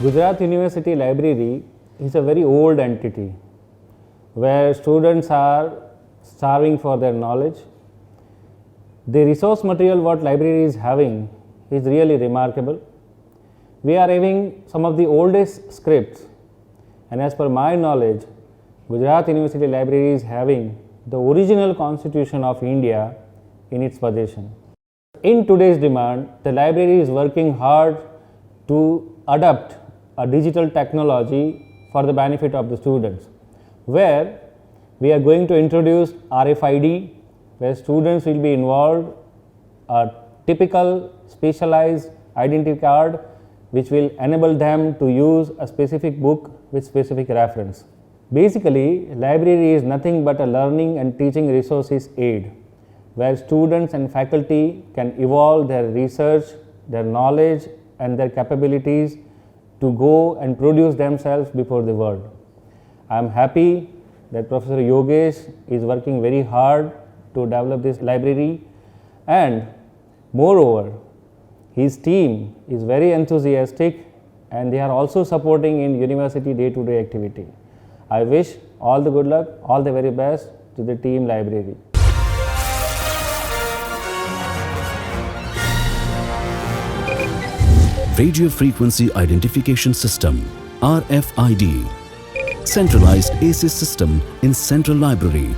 Gujarat University Library is a very old entity where students are starving for their knowledge. The resource material what library is having is really remarkable. We are having some of the oldest scripts, and as per my knowledge, Gujarat University Library is having the original Constitution of India in its possession. In today's demand, the library is working hard to adapt a digital technology for the benefit of the students, where we are going to introduce RFID, where students will be involved, a typical specialized identity card which will enable them to use a specific book with specific reference. Basically, library is nothing but a learning and teaching resources aid, where students and faculty can evolve their research, their knowledge and their capabilities to go and produce themselves before the world. I am happy that Professor Yogesh is working very hard to develop this library, and moreover, his team is very enthusiastic and they are also supporting in university day-to-day activity. I wish all the good luck, all the very best to the team library. Radio Frequency Identification System RFID, centralized ACES system in Central Library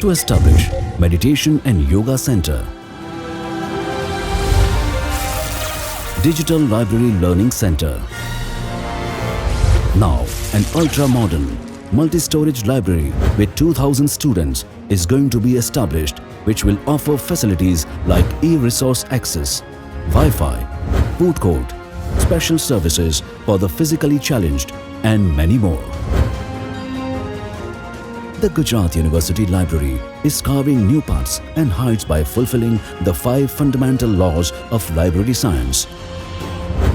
to establish Meditation and Yoga Center. Digital Library Learning Center. Now an ultra-modern multi-storage library with 2,000 students is going to be established, which will offer facilities like e-resource access, Wi-Fi, food court, special services for the physically challenged and many more. The Gujarat University Library is carving new paths and heights by fulfilling the 5 fundamental laws of library science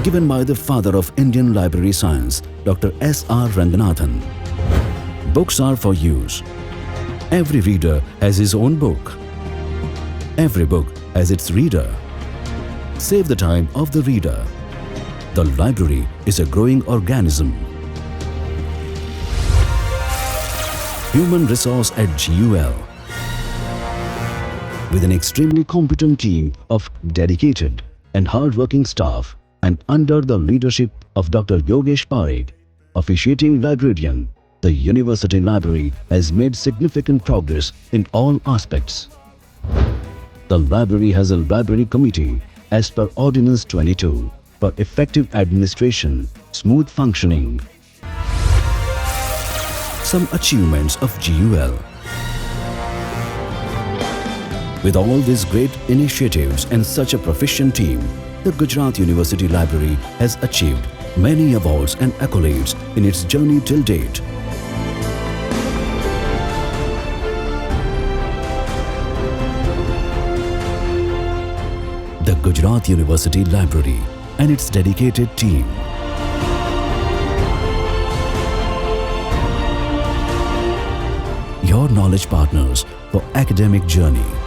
given by the father of Indian library science, Dr. S.R. Ranganathan. Books are for use. Every reader has his own book. Every book has its reader. Save the time of the reader. The library is a growing organism. Human resource at GUL. With an extremely competent team of dedicated and hard-working staff and under the leadership of Dr. Yogesh Parekh, officiating librarian, the University Library has made significant progress in all aspects. The library has a library committee as per Ordinance 22 for effective administration, smooth functioning. Some achievements of GUL. With all these great initiatives and such a proficient team, the Gujarat University Library has achieved many awards and accolades in its journey till date. The Gujarat University Library and its dedicated team. Your knowledge partners for academic journey.